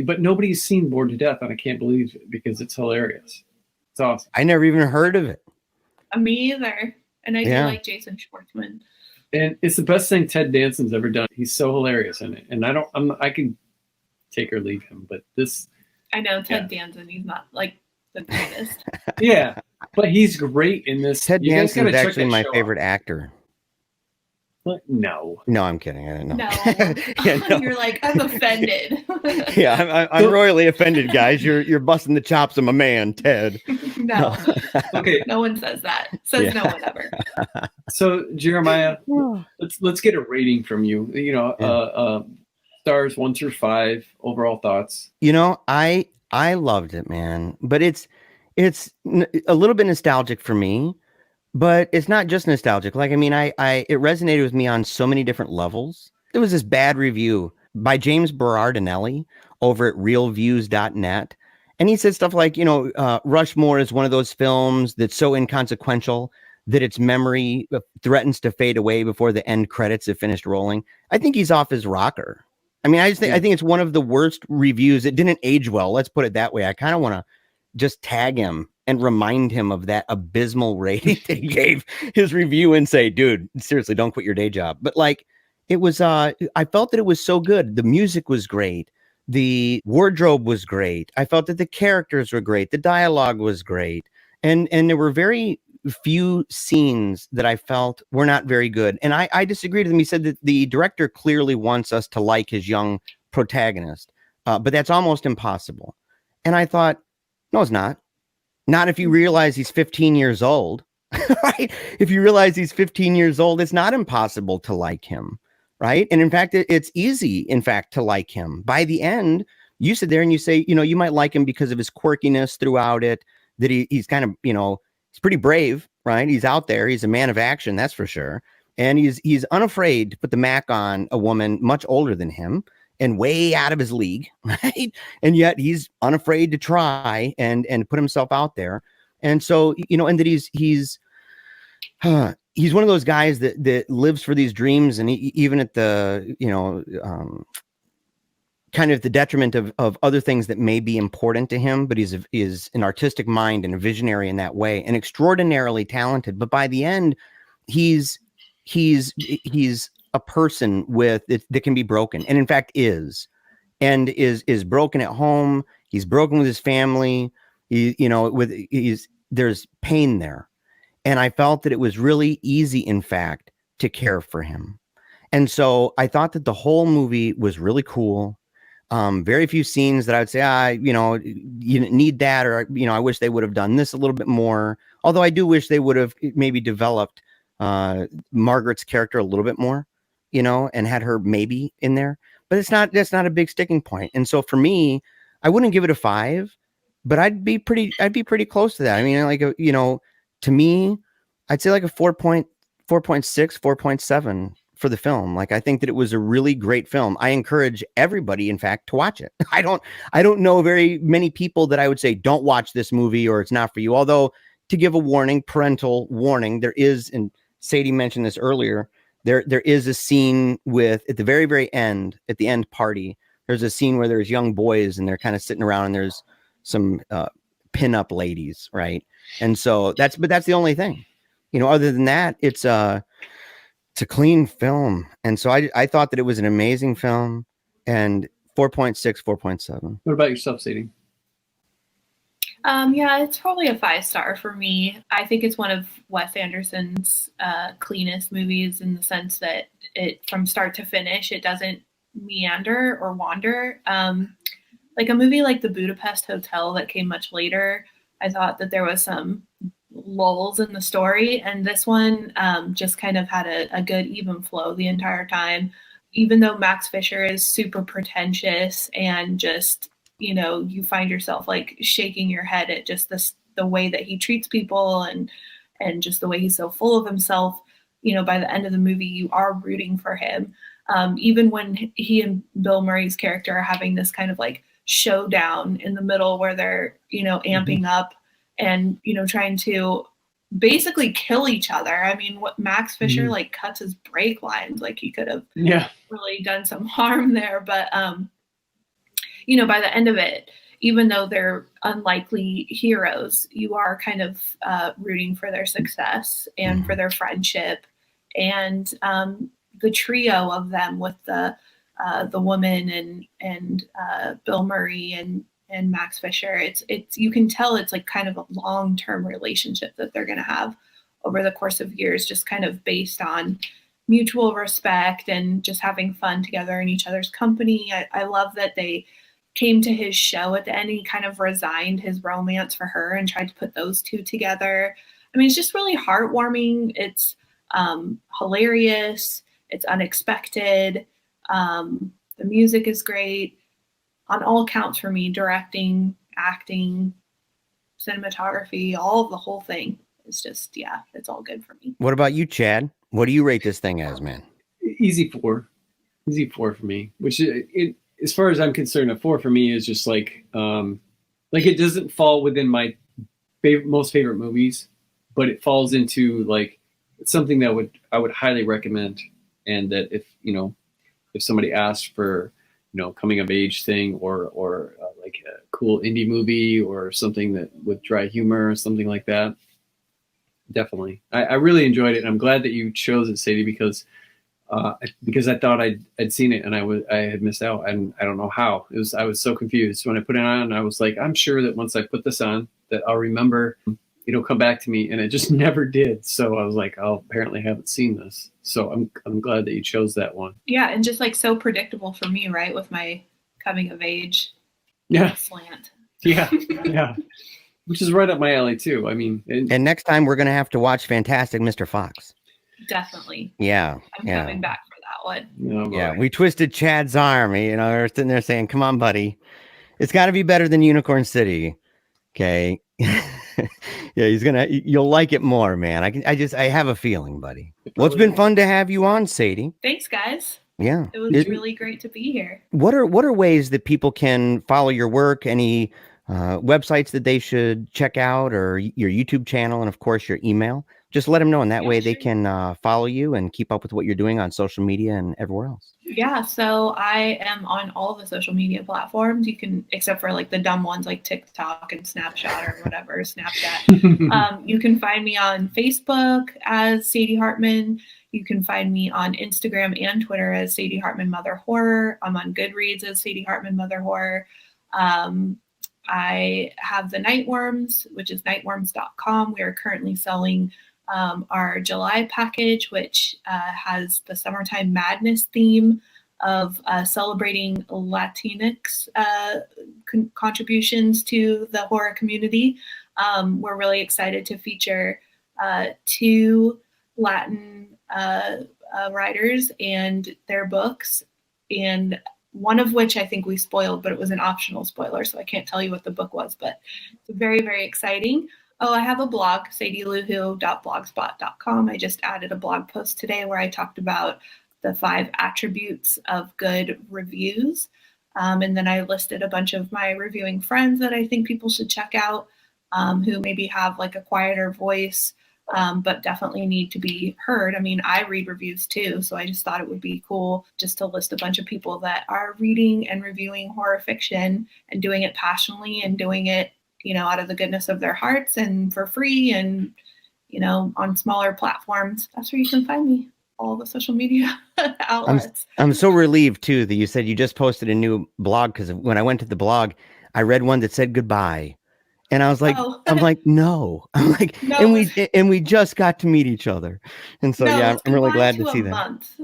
S3: But nobody's seen Bored to Death, and I can't believe it because it's hilarious. It's awesome.
S1: I never even heard of it.
S2: Me either. And I do like Jason Schwartzman.
S3: And it's the best thing Ted Danson's ever done. He's so hilarious in it. And I can take or leave him, but this.
S2: I know Ted Danson. He's not like the greatest.
S3: Yeah, but he's great in this.
S1: Ted Danson is actually my favorite actor.
S3: What? No,
S1: I'm kidding. I don't know.
S2: No. You're like, I'm offended.
S1: I'm royally offended, guys. You're busting the chops of my man, Ted.
S2: No. Okay. No one says that. Says no one ever.
S3: So Jeremiah, let's get a rating from you. Stars 1 through 5. Overall thoughts.
S1: I loved it, man. But it's a little bit nostalgic for me. But it's not just nostalgic. Like, I mean, it resonated with me on so many different levels. There was this bad review by James Berardinelli over at realviews.net. And he said stuff like, Rushmore is one of those films that's so inconsequential that its memory threatens to fade away before the end credits have finished rolling. I think he's off his rocker. I mean, I think it's one of the worst reviews. It didn't age well. Let's put it that way. I kind of want to just tag him and remind him of that abysmal rating that he gave his review and say, dude, seriously, don't quit your day job. But like, it was, I felt that it was so good. The music was great. The wardrobe was great. I felt that the characters were great. The dialogue was great. And there were very few scenes that I felt were not very good. And I disagreed with him. He said that the director clearly wants us to like his young protagonist, but that's almost impossible. And I thought, no, it's not. Not if you realize he's 15 years old, right? If you realize he's 15 years old, it's not impossible to like him, right? And in fact, it's easy, in fact, to like him. By the end, you sit there and you say, you might like him because of his quirkiness throughout it, that he's kind of, he's pretty brave, right? He's out there. He's a man of action, that's for sure. And he's unafraid to put the Mac on a woman much older than him and way out of his league, right? And yet he's unafraid to try and put himself out there. And so, and that he's one of those guys that lives for these dreams. And even at the, kind of the detriment of other things that may be important to him, but he's an artistic mind and a visionary in that way and extraordinarily talented. But by the end, he's a person that can be broken, and in fact is broken at home. He's broken with his family. There's pain there, and I felt that it was really easy, in fact, to care for him. And so I thought that the whole movie was really cool. Very few scenes that I would say, you didn't need that, or I wish they would have done this a little bit more. Although I do wish they would have maybe developed Margaret's character a little bit more, you know, and had her maybe in there, but that's not a big sticking point. And so for me, I wouldn't give it a 5, but I'd be pretty close to that. I mean, like, you know, to me, I'd say like a 4.6, 4.7 for the film. Like, I think that it was a really great film. I encourage everybody, in fact, to watch it. I don't know very many people that I would say don't watch this movie or it's not for you. Although, to give a warning, parental warning, there is, and Sadie mentioned this earlier, there is a scene with, at the very, very end, at the end party, there's a scene where there's young boys and they're kind of sitting around and there's some pin-up ladies, right? And so that's the only thing. You know, other than that, it's a clean film. And so I thought that it was an amazing film, and 4.6, 4.7.
S3: What about yourself, Sadie?
S2: Yeah, it's probably a 5-star for me. I think it's one of Wes Anderson's cleanest movies, in the sense that it, from start to finish, it doesn't meander or wander. Like a movie like The Budapest Hotel that came much later, I thought that there was some lulls in the story, and this one just kind of had a good even flow the entire time. Even though Max Fischer is super pretentious and just, you know, you find yourself like shaking your head at just the way that he treats people and just the way he's so full of himself, you know, by the end of the movie, you are rooting for him. Even when he and Bill Murray's character are having this kind of like showdown in the middle where they're, you know, amping up and, you know, trying to basically kill each other. I mean, what Max Fischer like cuts his brake lines, like he could have really done some harm there. But, you know, by the end of it, even though they're unlikely heroes, you are kind of rooting for their success and for their friendship. And the trio of them with the woman and Bill Murray and Max Fischer, it's you can tell it's like kind of a long-term relationship that they're going to have over the course of years, just kind of based on mutual respect and just having fun together in each other's company. I love that they came to his show at the end. He kind of resigned his romance for her and tried to put those two together. I mean, it's just really heartwarming. It's hilarious. It's unexpected. The music is great on all counts for me. Directing, acting, cinematography, all of the whole thing is just, yeah, it's all good for me.
S1: What about you, Chad? What do you rate this thing as, man?
S3: Easy 4 for me, which it as far as I'm concerned, a 4 for me is just like it doesn't fall within my most favorite movies, but it falls into like something that I would highly recommend. And that if somebody asked for, you know, coming of age thing or like a cool indie movie or something that with dry humor or something like that, definitely. I really enjoyed it, and I'm glad that you chose it, Sadie, because I thought I'd seen it and I had missed out, and I don't know how. I was so confused when I put it on. I was like, I'm sure that once I put this on, that I'll remember. It'll come back to me, and it just never did. So I was like, I apparently haven't seen this. So I'm glad that you chose that one.
S2: Yeah, and just like so predictable for me, right, with my coming of age slant.
S3: Yeah, which is right up my alley too. I mean,
S1: and next time we're gonna have to watch Fantastic Mr. Fox.
S2: Definitely.
S1: Yeah,
S2: I'm coming back for that one.
S3: Oh,
S1: yeah, we twisted Chad's arm. You know, they're sitting there saying, "Come on, buddy, it's got to be better than Unicorn City." Okay. Yeah, you'll like it more, man. I have a feeling, buddy. Well, it's been fun to have you on, Sadie.
S2: Thanks, guys.
S1: Yeah.
S2: It was really great to be here.
S1: What are ways that people can follow your work? Any websites that they should check out, or your YouTube channel, and of course your email? Just let them know, and that way they can follow you and keep up with what you're doing on social media and everywhere else.
S2: Yeah, so I am on all the social media platforms. You can, except for like the dumb ones like TikTok and Snapchat or whatever, Snapchat. You can find me on Facebook as Sadie Hartmann. You can find me on Instagram and Twitter as Sadie Hartmann Mother Horror. I'm on Goodreads as Sadie Hartmann Mother Horror. I have the Nightworms, which is nightworms.com. We are currently selling our July package, which has the Summertime Madness theme of celebrating Latinx contributions to the horror community. We're really excited to feature 2 Latin writers and their books, and one of which I think we spoiled, but it was an optional spoiler, so I can't tell you what the book was, but it's very, very exciting. Oh, I have a blog, sadieluhu.blogspot.com. I just added a blog post today where I talked about the 5 attributes of good reviews. And then I listed a bunch of my reviewing friends that I think people should check out, who maybe have like a quieter voice, but definitely need to be heard. I mean, I read reviews too, so I just thought it would be cool just to list a bunch of people that are reading and reviewing horror fiction and doing it passionately and doing it, out of the goodness of their hearts and for free and, on smaller platforms. That's where you can find me, all the social media outlets.
S1: I'm so relieved too that you said you just posted a new blog, because when I went to the blog, I read one that said goodbye. And I was like, no. I'm like, no. And we just got to meet each other. And so, I'm really glad to see that.
S2: Month.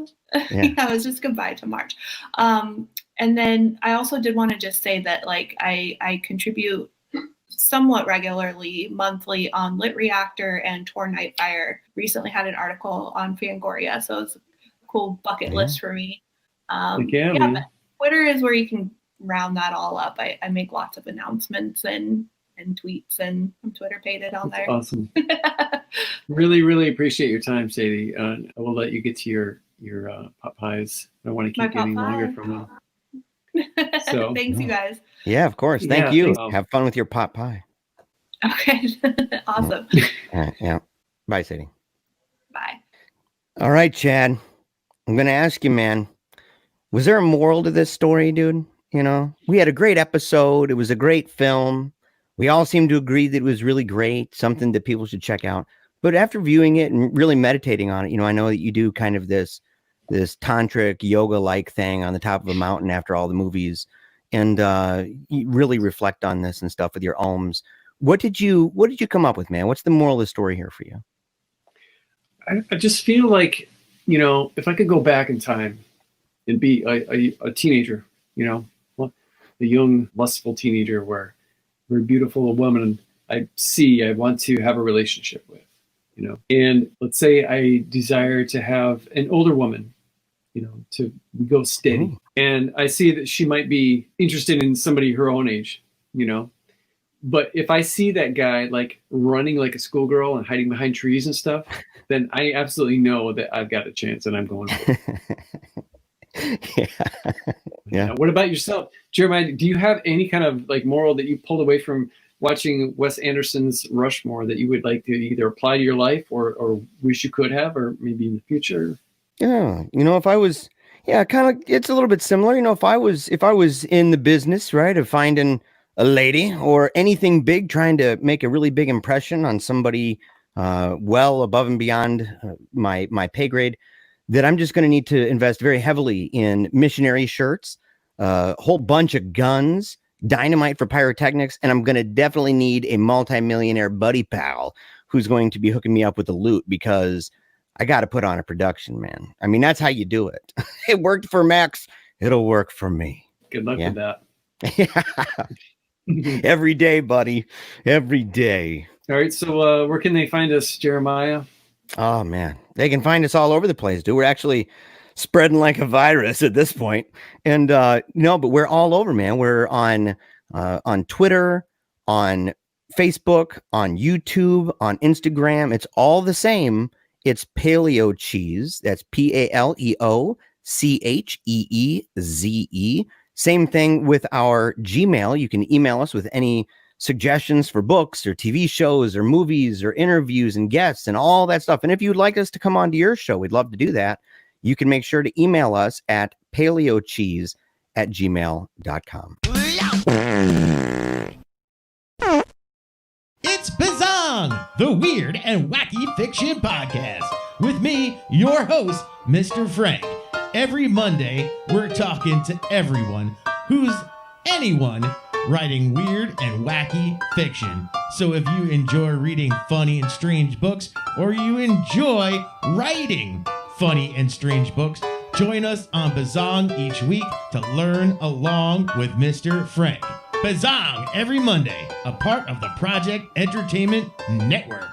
S2: Yeah, it was just goodbye to March. And then I also did want to just say that, like, I contribute somewhat regularly, monthly, on Lit Reactor and Tor Nightfire. Recently had an article on Fangoria, so it's a cool bucket list for me. But Twitter is where you can round that all up. I make lots of announcements and tweets, and I'm Twitter pated on there.
S3: Awesome. Really, really appreciate your time, Sadie. I will let you get to your pot pies. I don't want to keep getting longer from them. So
S2: thanks, you guys.
S1: Yeah, of course. Thank you. Have fun with your pot pie.
S2: Okay. Awesome.
S1: Yeah. Bye, Sadie.
S2: Bye.
S1: All right, Chad. I'm going to ask you, man, was there a moral to this story, dude? We had a great episode. It was a great film. We all seem to agree that it was really great, something that people should check out. But after viewing it and really meditating on it, I know that you do kind of this tantric yoga-like thing on the top of a mountain after all the movies, and you really reflect on this and stuff with your alms. What did you come up with, man? What's the moral of the story here for you?
S3: I just feel like, if I could go back in time and be a teenager, a young, lustful teenager where very beautiful woman I want to have a relationship with, and let's say I desire to have an older woman, to go steady. And I see that she might be interested in somebody her own age, but if I see that guy like running like a schoolgirl and hiding behind trees and stuff, then I absolutely know that I've got a chance and I'm going for it. Yeah. What about yourself, Jeremiah? Do you have any kind of like moral that you pulled away from watching Wes Anderson's Rushmore that you would like to either apply to your life or wish you could have, or maybe in the future?
S1: Yeah. If I was, kind of, it's a little bit similar. If I was in the business, right, of finding a lady or anything big, trying to make a really big impression on somebody well above and beyond my pay grade, that I'm just going to need to invest very heavily in missionary shirts, a whole bunch of guns, dynamite for pyrotechnics, and I'm going to definitely need a multimillionaire buddy pal who's going to be hooking me up with the loot, because I got to put on a production, man. I mean, that's how you do it. It worked for Max. It'll work for me.
S3: Good luck with that.
S1: Every day, buddy. Every day.
S3: All right. So where can they find us, Jeremiah?
S1: Oh, man. They can find us all over the place, dude. We're actually spreading like a virus at this point. And but we're all over, man. We're on Twitter, on Facebook, on YouTube, on Instagram. It's all the same. It's Paleo Cheeze. That's PALEOCHEEZE. Same thing with our Gmail. You can email us with any suggestions for books or TV shows or movies or interviews and guests and all that stuff. And if you'd like us to come onto your show, we'd love to do that. You can make sure to email us at paleocheeze@gmail.com.
S5: It's Bazong, the weird and wacky fiction podcast. With me, your host, Mr. Frank. Every Monday, we're talking to everyone who's anyone writing weird and wacky fiction. So if you enjoy reading funny and strange books, or you enjoy writing funny and strange books, join us on Bazong each week to learn along with Mr. Frank. Bazong every Monday, a part of the Project Entertainment Network.